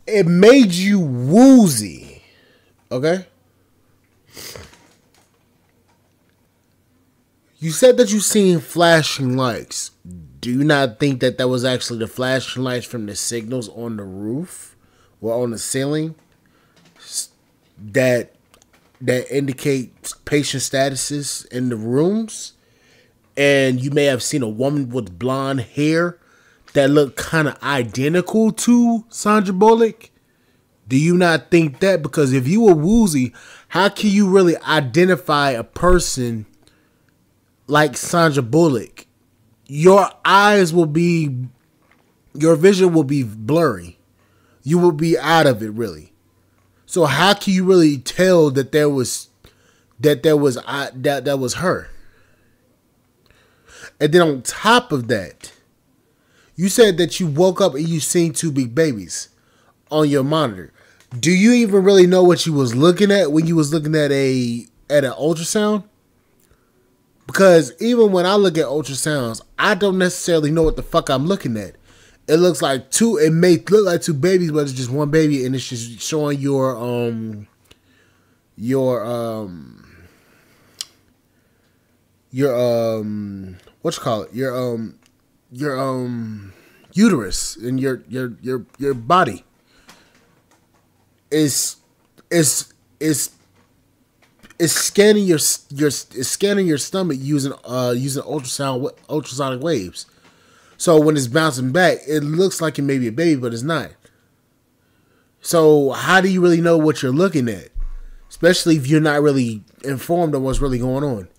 It made you woozy, okay? You said that you seen flashing lights. Do you not think that was actually the flashing lights from the signals on the roof or on the ceiling that indicate patient statuses in the rooms? And you may have seen a woman with blonde hair that looked kind of identical to Sandra Bullock. Do you not think that? Because if you were woozy, how can you really identify a person like Sandra Bullock? Your vision will be blurry. You will be out of it, really. So how can you really tell that that was her? And then on top of that, you said that you woke up and you seen two big babies on your monitor. Do you even really know what you was looking at when you was looking at an ultrasound? Because even when I look at ultrasounds, I don't necessarily know what the fuck I'm looking at. It looks like it may look like two babies, but it's just one baby, and it's just showing your what you call it? Your uterus and your body. Is scanning your stomach using ultrasonic waves. So when it's bouncing back, it looks like it may be a baby, but it's not. So how do you really know what you're looking at? Especially if you're not really informed on what's really going on.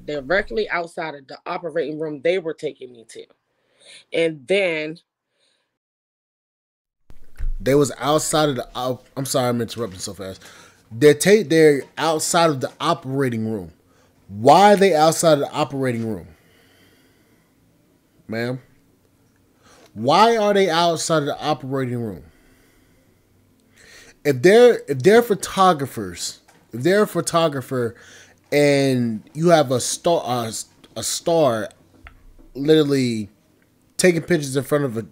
Directly outside of the operating room they were taking me to. And then they was outside of the... I'm sorry, I'm interrupting so fast. They're outside of the operating room. Why are they outside of the operating room? Ma'am? Why are they outside of the operating room? If they're photographers, if they're a photographer and you have a star literally taking pictures in front of the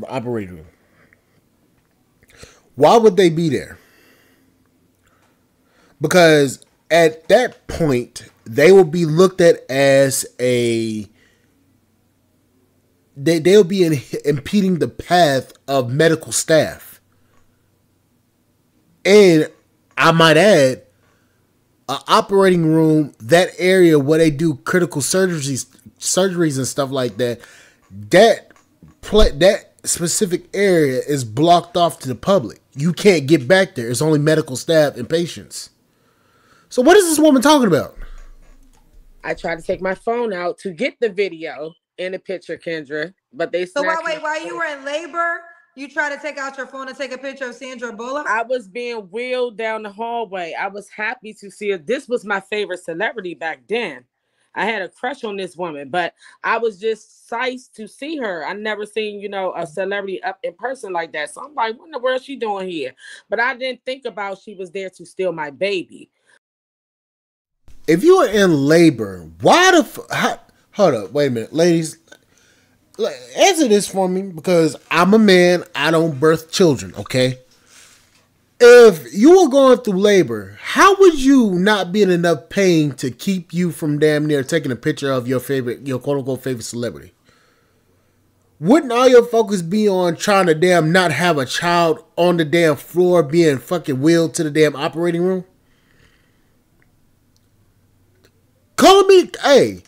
operating room, why would they be there? Because at that point, they will be looked at as they'll be impeding the path of medical staff. And I might add, an operating room, that area where they do critical surgeries and stuff like that, that specific area is blocked off to the public. You can't get back there. It's only medical staff and patients. So what is this woman talking about? I tried to take my phone out to get the video and the picture, Kendra, but they... So wait, while you were in labor, you tried to take out your phone and take a picture of Sandra Bullock? I was being wheeled down the hallway. I was happy to see her. This was my favorite celebrity back then. I had a crush on this woman, but I was just psyched to see her. I never seen, a celebrity up in person like that. So I'm like, what in the world is she doing here? But I didn't think about she was there to steal my baby. If you were in labor, hold up, wait a minute, ladies. Answer this for me, because I'm a man. I don't birth children, okay? if you were going through labor, how would you not be in enough pain to keep you from damn near taking a picture of your quote unquote favorite celebrity? Wouldn't all your focus be on trying to damn not have a child on the damn floor being fucking wheeled to the damn operating room? Call me, hey,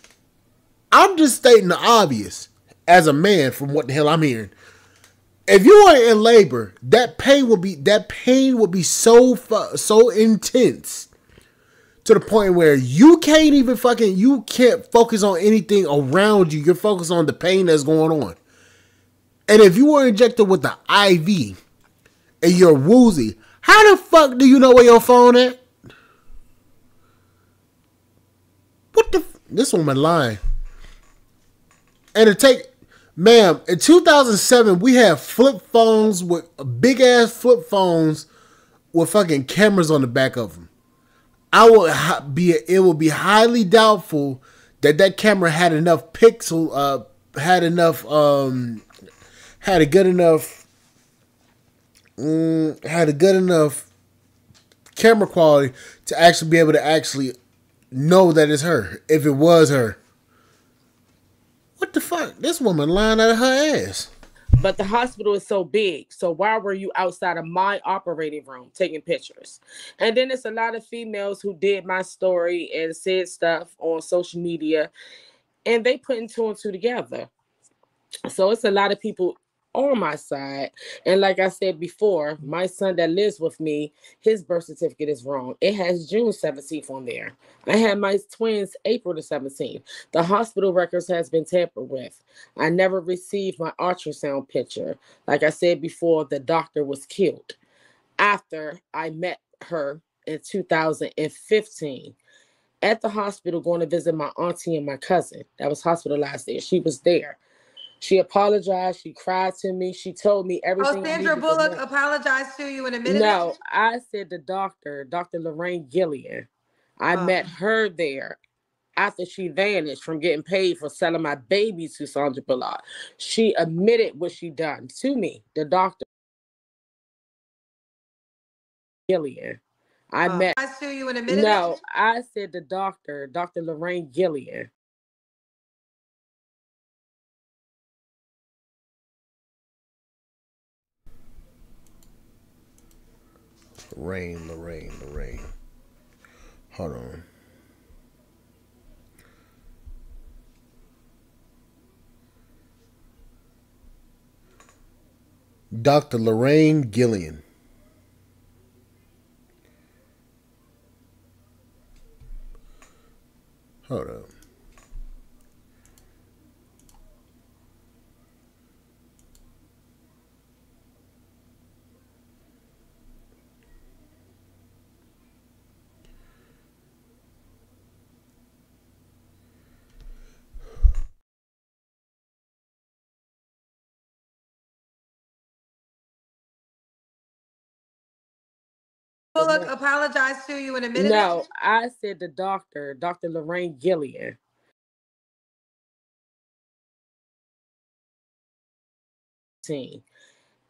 I'm just stating the obvious as a man from what the hell I'm hearing. If you are in labor, that pain will be so intense to the point where you can't focus on anything around you. You're focused on the pain that's going on. And if you were injected with the IV and you're woozy, how the fuck do you know where your phone at? This woman lying. And ma'am, in 2007, we had flip phones with big ass flip phones with fucking cameras on the back of them. It would be highly doubtful that camera had enough had a good enough camera quality to actually be able to actually know that it's her, if it was her. What the fuck? This woman lying out of her ass. But the hospital is so big. So why were you outside of my operating room taking pictures? And then it's a lot of females who did my story and said stuff on social media, and they putting two and two together. So it's a lot of people on my side. And like I said before, my son that lives with me, his birth certificate is wrong. It has June 17th on there. I had my twins April the 17th. The hospital records has been tampered with. I never received my ultrasound picture. Like I said before, the doctor was killed after I met her in 2015 at the hospital going to visit my auntie and my cousin that was hospitalized there. She was there. She apologized. She cried to me. She told me everything. Oh, Sandra Bullock apologized to you in a minute? No, I said the doctor, Dr. Lorraine Gillian. I met her there after she vanished from getting paid for selling my baby to Sandra Bullock. She admitted what she done to me, the doctor Gillian. I met. To you in a minute? No, I said the doctor, Dr. Lorraine Gillian. Lorraine. Hold on. Dr. Lorraine Gillian. Hold up. Bullock apologized to you in a minute? No, I said the doctor, Dr. Lorraine Gillian.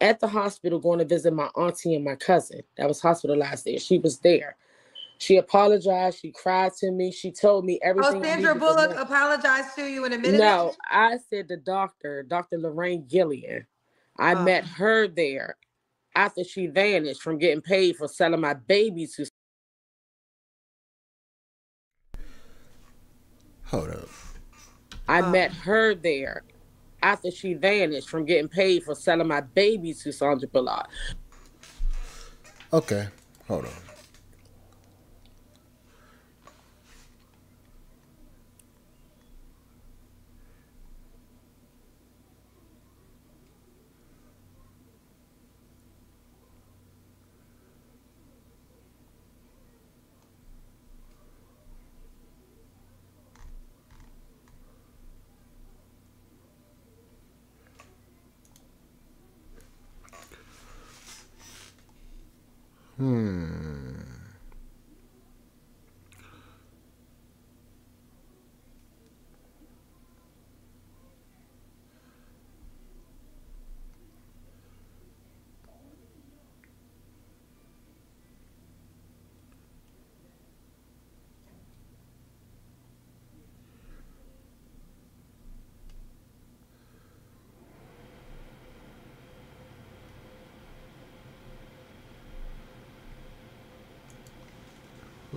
At the hospital going to visit my auntie and my cousin that was hospitalized there. She was there. She apologized. She cried to me. She told me everything. Oh, Sandra Bullock apologized to you in a minute? No, I said the doctor, Dr. Lorraine Gillian. I met her there after she vanished from getting paid for selling my baby to. Hold up. I met her there after she vanished from getting paid for selling my baby to Sandra Bullock. Okay, hold on.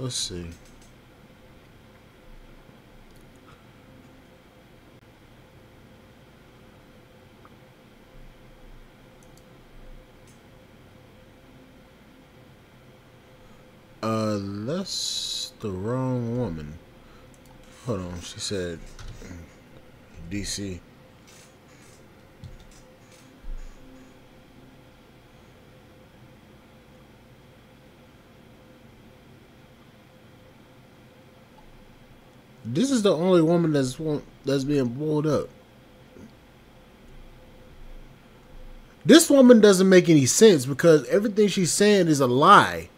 Let's see. That's the wrong woman. Hold on. She said DC. This is the only woman that's being pulled up. This woman doesn't make any sense because everything she's saying is a lie.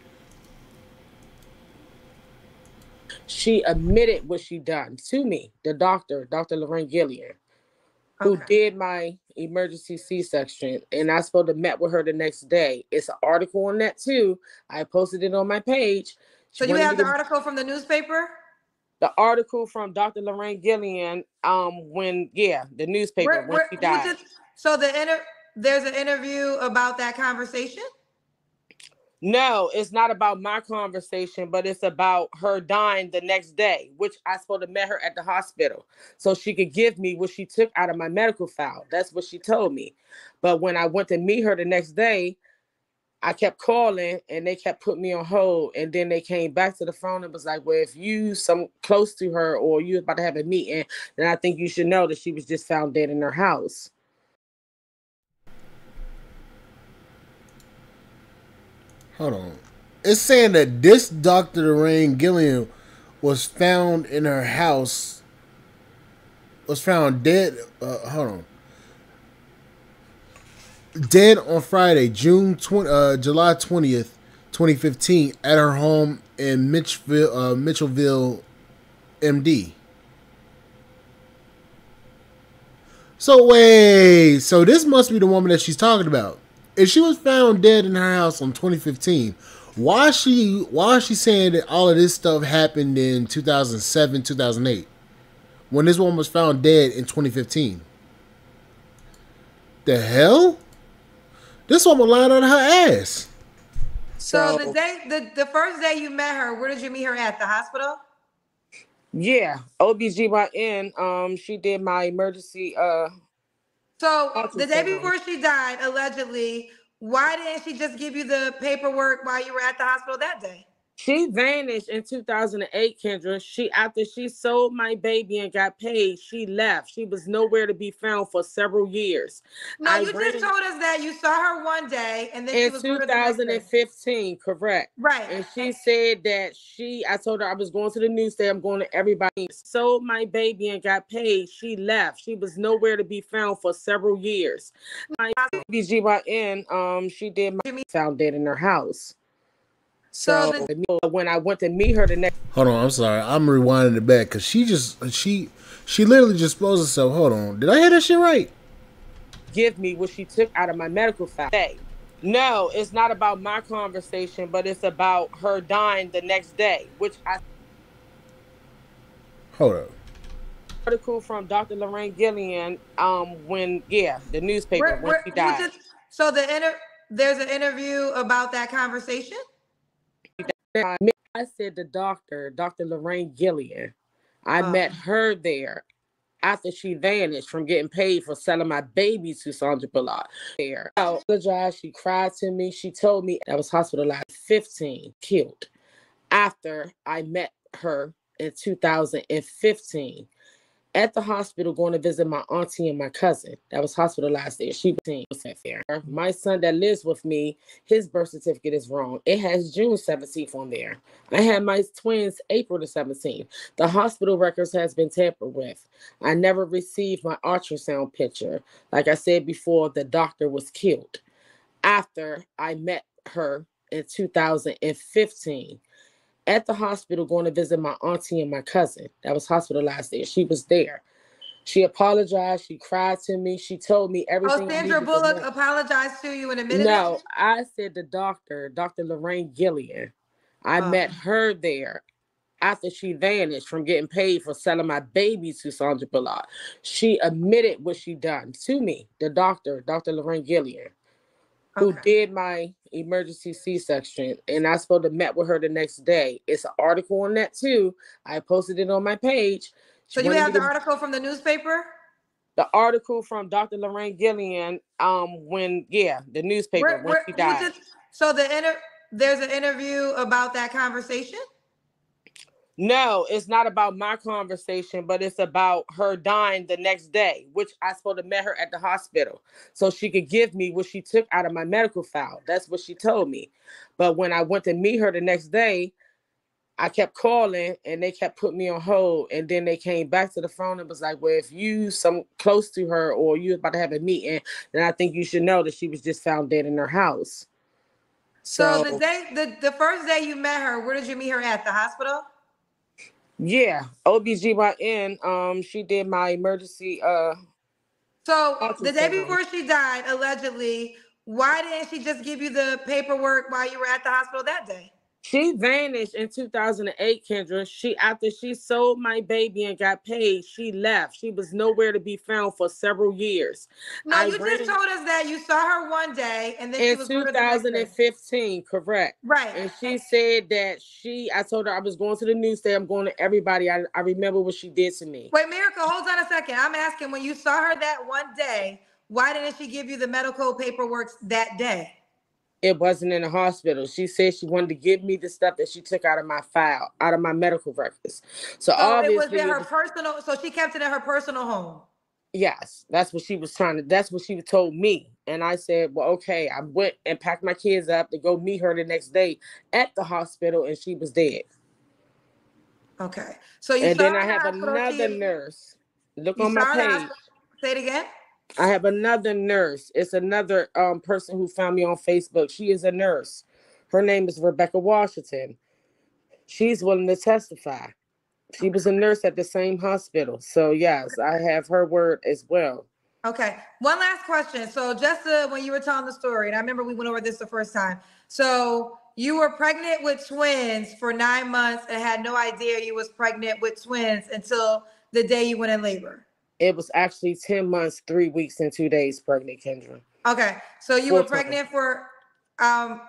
She admitted what she done to me, the doctor, Dr. Lorraine Gillian, who did my emergency C-section, and I supposed to met with her the next day. It's an article on that too. I posted it on my page. So you have the article from the newspaper? The article from Dr. Lorraine Gillian, the newspaper when she died. So there's an interview about that conversation? No, it's not about my conversation, but it's about her dying the next day, which I supposed to met her at the hospital so she could give me what she took out of my medical file. That's what she told me. But when I went to meet her the next day, I kept calling and they kept putting me on hold. And then they came back to the phone and was like, well, if you some close to her or you about to have a meeting, then I think you should know that she was just found dead in her house. Hold on. It's saying that this Dr. Lorraine Gillian was found in her house, was found dead. Hold on. Dead on Friday, July 20th, 2015, at her home in Mitchellville, MD. So wait, so this must be the woman that she's talking about. If she was found dead in her house in 2015, why is she saying that all of this stuff happened in 2007, 2008, when this woman was found dead in 2015? The hell? This woman lied on her ass. So the first day you met her, where did you meet her at? The hospital? Yeah, OBGYN. She did my emergency. So the day before she died, allegedly, why didn't she just give you the paperwork while you were at the hospital that day? She vanished in 2008, Kendra. After she sold my baby and got paid, she left. She was nowhere to be found for several years. No, you just told us that you saw her one day and then in she was 2015, correct? Right. And she said that I told her I was going to the newsstand. I'm going to everybody. Sold my baby and got paid. She left. She was nowhere to be found for several years. My BGYN, she did my found dead in her house. So when I went to meet her the next. Hold on, I'm sorry. I'm rewinding it back because she literally just exposed herself. Hold on. Did I hear that shit right? Give me what she took out of my medical file. No, it's not about my conversation, but it's about her dying the next day, which I. Hold up. Article from Dr. Lorraine Gillian, the newspaper when she died. So there's an interview about that conversation? I said the doctor, Dr. Lorraine Gillian. I met her there after she vanished from getting paid for selling my baby to Sandra Bullock. There. I apologized. She cried to me. She told me I was hospitalized 15, killed. After I met her in 2015 at the hospital going to visit my auntie and my cousin that was hospitalized there. She was there. My son that lives with me, his birth certificate is wrong. It has June 17th on there. I had my twins April the 17th. The hospital records has been tampered with. I never received my ultrasound picture. Like I said before, the doctor was killed. After I met her in 2015, at the hospital going to visit my auntie and my cousin that was hospitalized there. She was there. She apologized. She cried to me. She told me everything. Sandra Bullock apologized to you in a minute? No, I said the doctor, Dr. Lorraine Gillian. I met her there after she vanished from getting paid for selling my baby to Sandra Bullock. She admitted what she done to me, the doctor, Dr. Lorraine Gillian. who did my emergency C-section, and I supposed to met with her the next day. It's an article on that too. I posted it on my page. So you have the article from the newspaper? The article from Dr. Lorraine Gillian, the newspaper when she died. So there's an interview about that conversation? No, it's not about my conversation, but it's about her dying the next day, which I supposed to met her at the hospital so she could give me what she took out of my medical file. That's what she told me. But when I went to meet her the next day, I kept calling and they kept putting me on hold. And then they came back to the phone and was like, well, if you some close to her or you about to have a meeting, then I think you should know that she was just found dead in her house. So the first day you met her, where did you meet her at? The hospital? Yeah, OBGYN. She did my emergency. So the day before she died, allegedly, why didn't she just give you the paperwork while you were at the hospital that day? She vanished in 2008, Kendra. After she sold my baby and got paid, she left. She was nowhere to be found for several years. No, you just told us that you saw her one day and then in she was 2015, correct? Right. And she said that I told her I was going to the news day. I'm going to everybody. I remember what she did to me. Wait, Miracle, hold on a second. I'm asking, when you saw her that one day, why didn't she give you the medical paperwork that day? It wasn't in the hospital. She said she wanted to give me the stuff that she took out of my file, out of my medical records. So obviously it was in her personal. So she kept it in her personal home. Yes, that's what she was that's what she told me. And I said, well, okay. I went and packed my kids up to go meet her the next day at the hospital, and she was dead. Okay. So and then I have another nurse. Look on my page. Say it again. I have another nurse. It's another person who found me on Facebook. She is a nurse. Her name is Rebecca Washington. She's willing to testify. She was a nurse at the same hospital. So yes, I have her word as well. Okay. One last question. So just when you were telling the story, and I remember we went over this the first time. So you were pregnant with twins for 9 months and had no idea you was pregnant with twins until the day you went in labor. It was actually 10 months, 3 weeks, and 2 days pregnant, Kendra. Okay. So you were pregnant for, I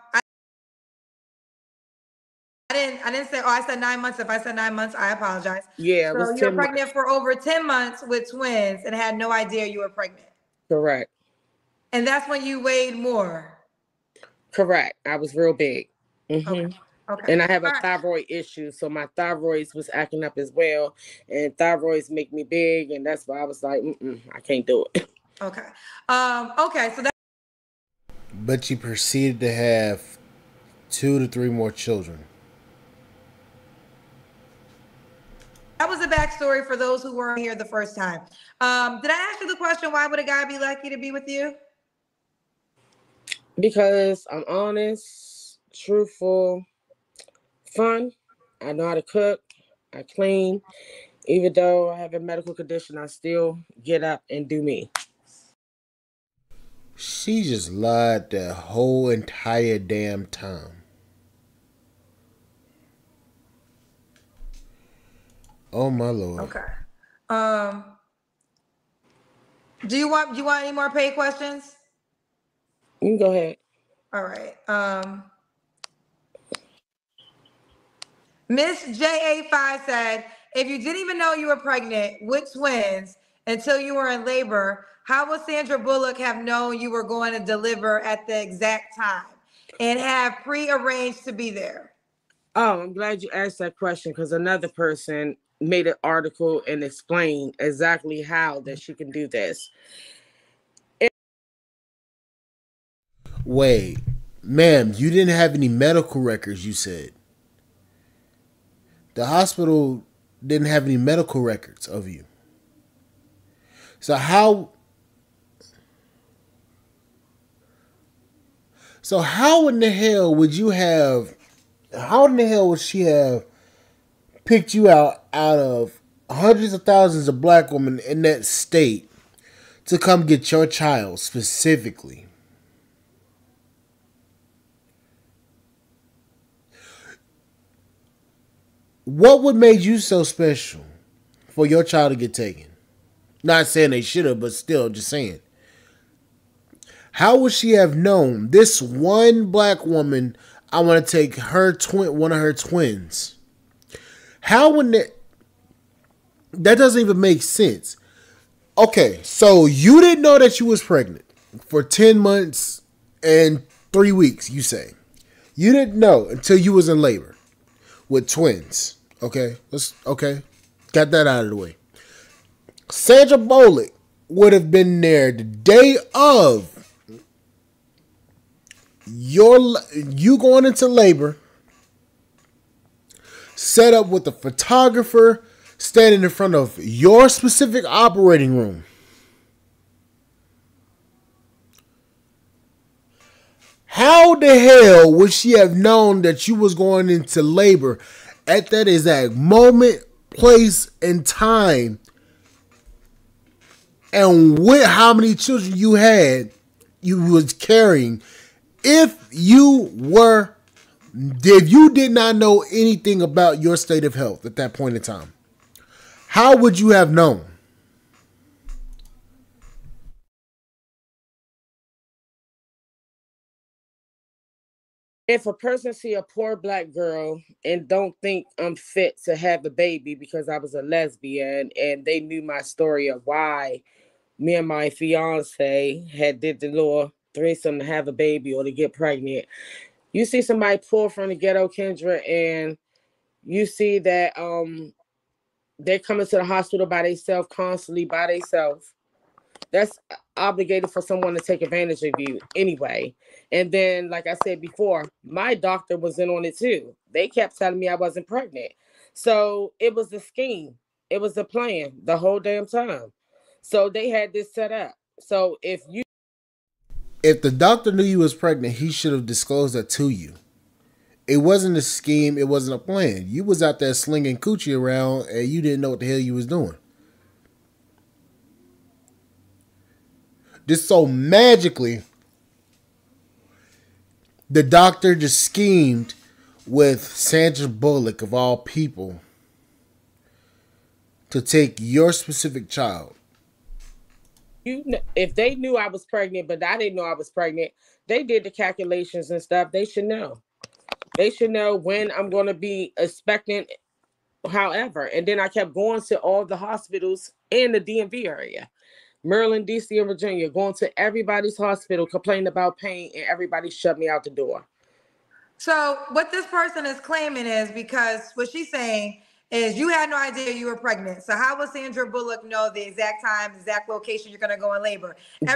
didn't say, I said 9 months. If I said 9 months, I apologize. Yeah. So you were pregnant for over 10 months with twins and had no idea you were pregnant. Correct. And that's when you weighed more. Correct. I was real big. Mm-hmm. Okay. And I have a thyroid issue. So my thyroids was acting up as well. And thyroids make me big. And that's why I was like, I can't do it. Okay. Okay. So but she proceeded to have 2 to 3 more children. That was the backstory for those who weren't here the first time. Did I ask you the question, why would a guy be lucky to be with you? Because I'm honest, truthful, fun. I know how to cook. I clean. Even though I have a medical condition, I still get up and do me. She just lied the whole entire damn time. Oh my Lord. Okay. Do you want any more paid questions? You can go ahead. All right. Miss JA5 said, if you didn't even know you were pregnant with twins until you were in labor, how would Sandra Bullock have known you were going to deliver at the exact time and have pre-arranged to be there? Oh, I'm glad you asked that question, because another person made an article and explained exactly how that she can do this. Wait, ma'am, you didn't have any medical records, you said. The hospital didn't have any medical records of you. So how in the hell would you have, how in the hell would she have picked you out of hundreds of thousands of black women in that state to come get your child specifically? What would made you so special for your child to get taken? Not saying they should have, but still just saying. How would she have known this one black woman? I want to take one of her twins. How would that doesn't even make sense. Okay, so you didn't know that you was pregnant for 10 months and 3 weeks, you say. You didn't know until you was in labor with twins. Okay, got that out of the way. Sandra Bullock would have been there the day of you going into labor, set up with a photographer standing in front of your specific operating room. How the hell would she have known that you was going into labor at that exact moment, place, and time, and with how many children you was carrying, if you did not know anything about your state of health at that point in time? How would you have known? If a person see a poor black girl and don't think I'm fit to have a baby because I was a lesbian, and they knew my story of why me and my fiance had did the little threesome to have a baby or to get pregnant. You see somebody pull from the ghetto, Kendra, and you see that they're coming to the hospital by themselves, constantly by themselves. That's obligated for someone to take advantage of you anyway. And then, like I said before, my doctor was in on it too. They kept telling me I wasn't pregnant. So it was a scheme. It was a plan the whole damn time. So they had this set up. So if the doctor knew you was pregnant, he should have disclosed that to you. It wasn't a scheme. It wasn't a plan. You was out there slinging coochie around and you didn't know what the hell you was doing. Just so magically, the doctor just schemed with Sandra Bullock, of all people, to take your specific child. If they knew I was pregnant, but I didn't know I was pregnant, they did the calculations and stuff. They should know. They should know when I'm going to be expectant, however. And then I kept going to all the hospitals in the DMV area. Maryland, DC, and Virginia, going to everybody's hospital, complaining about pain, and everybody shut me out the door. So what this person is claiming is, because what she's saying is you had no idea you were pregnant. So how will Sandra Bullock know the exact time, the exact location you're going to go in labor? I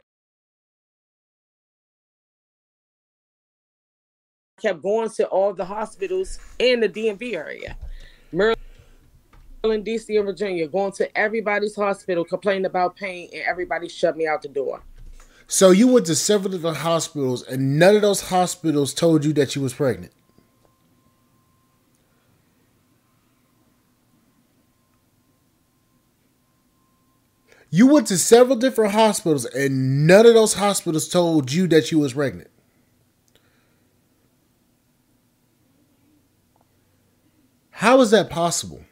kept going to all the hospitals in the DMV area. Maryland, DC, and Virginia, going to everybody's hospital, complaining about pain, and everybody shut me out the door. So you went to several different hospitals, and none of those hospitals told you that you was pregnant? You went to several different hospitals, and none of those hospitals told you that you was pregnant? How is that possible?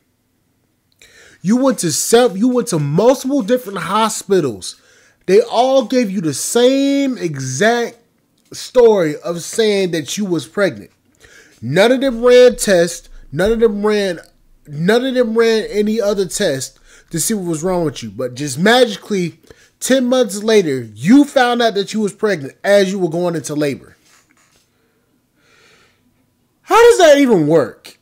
You went to multiple different hospitals. They all gave you the same exact story of saying that you was pregnant. None of them ran tests. None of them ran any other test to see what was wrong with you. But just magically, 10 months later, you found out that you was pregnant as you were going into labor. How does that even work?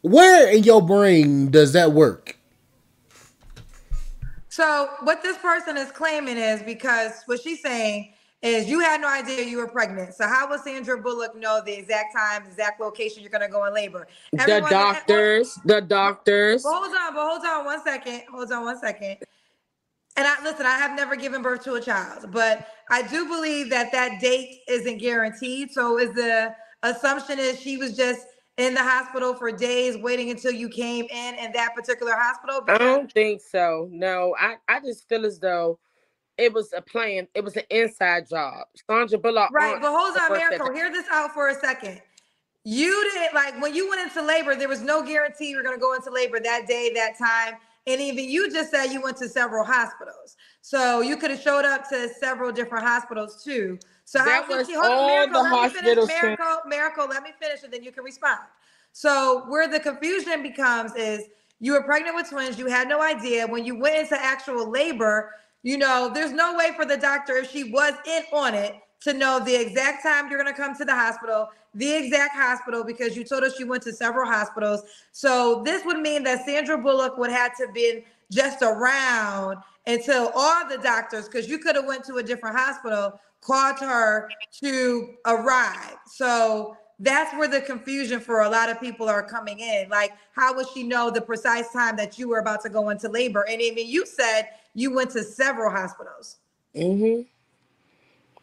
Where in your brain does that work? So what this person is claiming is, because what she's saying is you had no idea you were pregnant. So how will Sandra Bullock know the exact time, the exact location you're going to go in labor? The doctors. Well, hold on 1 second. Hold on 1 second. And I have never given birth to a child, but I do believe that date isn't guaranteed. So is the assumption is she was just in the hospital for days waiting until you came in that particular hospital? I don't think so. No, I just feel as though it was a plan. It was an inside job. Sandra Bullock. Right, but hold on, Miracle. Hear this out for a second. You didn't, like, when you went into labor, there was no guarantee you were going to go into labor that day, that time, And even you just said you went to several hospitals. So you could have showed up to several different hospitals too. So that was all Miracle, the hospitals. Miracle, let me finish and then you can respond. So where the confusion becomes is you were pregnant with twins. You had no idea. When you went into actual labor, you know, there's no way for the doctor, if she was in on it, to know the exact time you're going to come to the hospital, the exact hospital, because you told us you went to several hospitals. So this would mean that Sandra Bullock would have to been just around until all the doctors, because you could have went to a different hospital, called her to arrive. So that's where the confusion for a lot of people are coming in. Like, how would she know the precise time that you were about to go into labor? And even you said you went to several hospitals. Mm-hmm.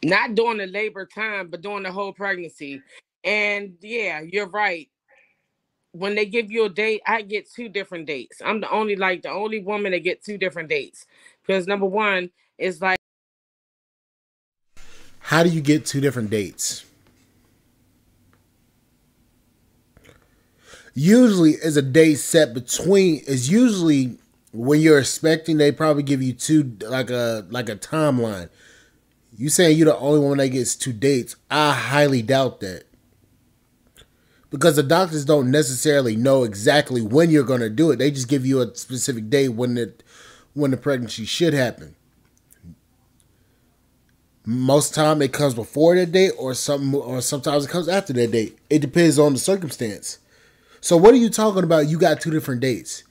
Not during the labor time, but during the whole pregnancy. And yeah, you're right. When they give you a date, I get 2 different dates. I'm the only woman that get 2 different dates. Because number one is like, how do you get 2 different dates? Usually is a date set between, is usually when you're expecting, they probably give you 2, like a timeline. You saying you're the only woman that gets 2 dates? I highly doubt that, because the doctors don't necessarily know exactly when you're going to do it. They just give you a specific day when the pregnancy should happen. Most time it comes before that date, or sometimes it comes after that date. It depends on the circumstance. So what are you talking about? You got 2 different dates.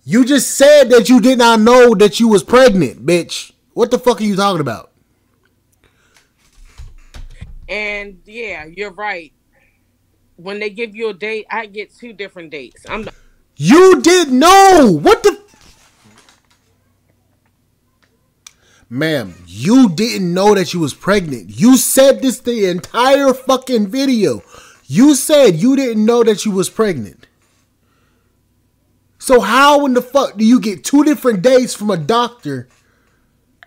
You just said that you did not know that you was pregnant, bitch. What the fuck are you talking about? And yeah, you're right. When they give you a date, I get 2 different dates. You did know. What the? Ma'am, you didn't know that you was pregnant. You said this the entire fucking video. You said you didn't know that you was pregnant. So how in the fuck do you get 2 different dates from a doctor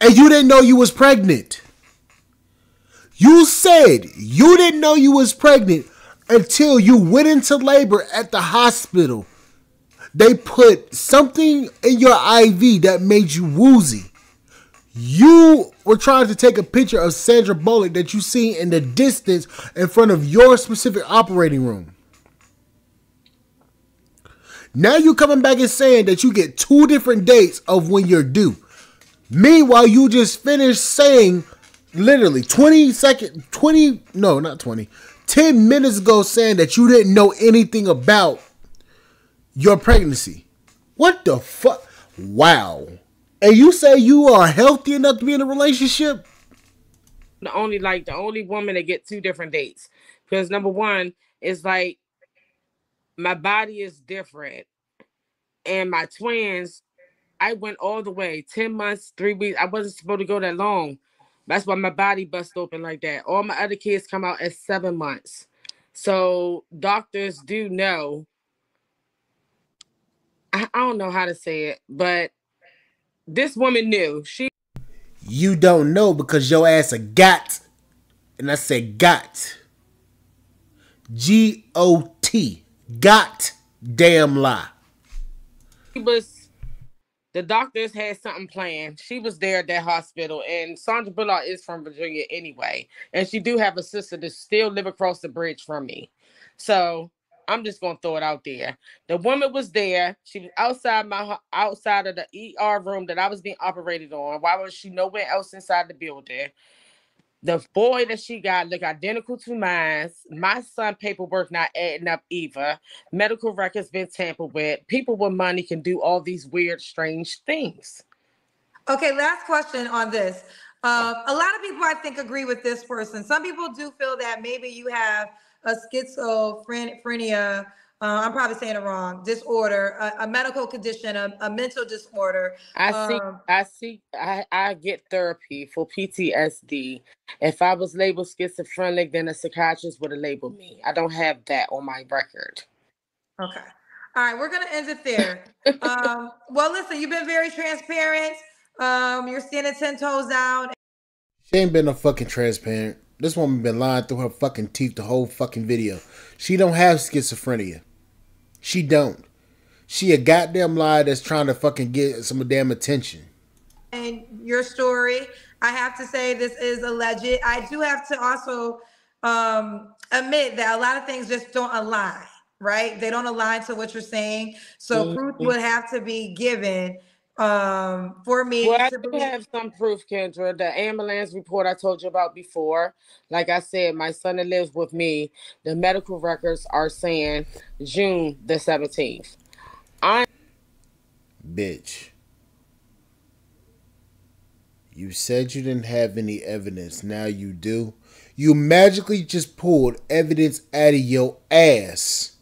and you didn't know you was pregnant? You said you didn't know you was pregnant until you went into labor at the hospital. They put something in your IV that made you woozy. You were trying to take a picture of Sandra Bullock that you seen in the distance in front of your specific operating room. Now you coming back and saying that you get 2 different dates of when you're due. Meanwhile, you just finished saying literally 10 minutes ago saying that you didn't know anything about your pregnancy. What the fuck? Wow. And you say you are healthy enough to be in a relationship? The only woman that get 2 different dates. Because number one is like, my body is different. And my twins, I went all the way 10 months, 3 weeks. I wasn't supposed to go that long. That's why my body bust open like that. All my other kids come out at 7 months. So doctors do know. I don't know how to say it, but this woman knew. You don't know because your ass a got. And I said got. G-O-T. Got damn lie. The doctors had something planned. She was there at that hospital, and Sandra Bullock is from Virginia anyway. And she do have a sister that still live across the bridge from me. So I'm just gonna throw it out there. The woman was there. She was outside of the ER room that I was being operated on. Why was she nowhere else inside the building? The boy that she got look identical to mine. My son paperwork not adding up either. Medical records been tampered with. People with money can do all these weird, strange things. Okay, last question on this. A lot of people, I think, agree with this person. Some people do feel that maybe you have a schizophrenia, I'm probably saying it wrong, disorder, a medical condition, a mental disorder. I get therapy for PTSD. If I was labeled schizophrenic, then a psychiatrist would have labeled me. I don't have that on my record. Okay. All right, we're going to end it there. Well, listen, you've been very transparent. You're standing 10 toes down. She ain't been no fucking transparent. This woman been lying through her fucking teeth the whole fucking video. She don't have schizophrenia. She don't. She a goddamn lie that's trying to fucking get some damn attention. And your story, I have to say this is alleged. I do have to also admit that a lot of things just don't align, right? They don't align to what you're saying. So proof would have to be given for me. Well, I do have some proof, Kendra. The ambulance report I told you about before. Like I said, my son that lives with me, the medical records are saying June the 17th. Bitch. You said you didn't have any evidence. Now you do. You magically just pulled evidence out of your ass.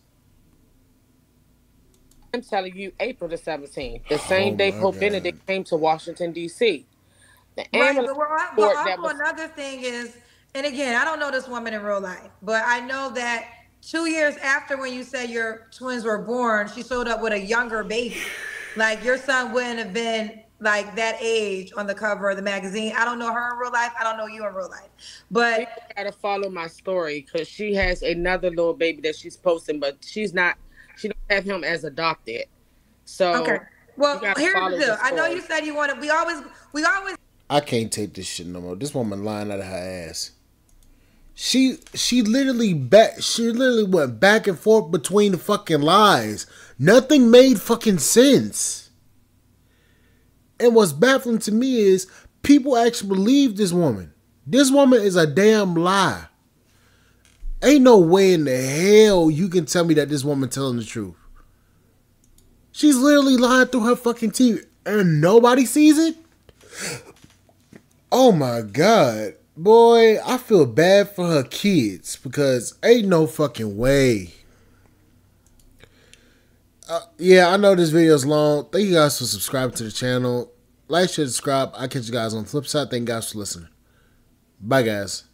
I'm telling you, April the 17th, the same day Pope Benedict came to Washington, D.C. Right, but also another thing is, and again, I don't know this woman in real life, but I know that 2 years after when you said your twins were born, she showed up with a younger baby. Like your son wouldn't have been like that age on the cover of the magazine. I don't know her in real life. I don't know you in real life. But you gotta follow my story because she has another little baby that she's posting, but she don't have him as adopted. So okay. Well, here's the deal. I know you said you wanted. We always. I can't take this shit no more. This woman lying out of her ass. She literally went back and forth between the fucking lies. Nothing made fucking sense. And what's baffling to me is people actually believe this woman. This woman is a damn lie. Ain't no way in the hell you can tell me that this woman telling the truth. She's literally lying through her fucking teeth and nobody sees it? Oh my God. Boy, I feel bad for her kids because ain't no fucking way. Yeah, I know this video is long. Thank you guys for subscribing to the channel. Like, share, subscribe. I'll catch you guys on the flip side. Thank you guys for listening. Bye, guys.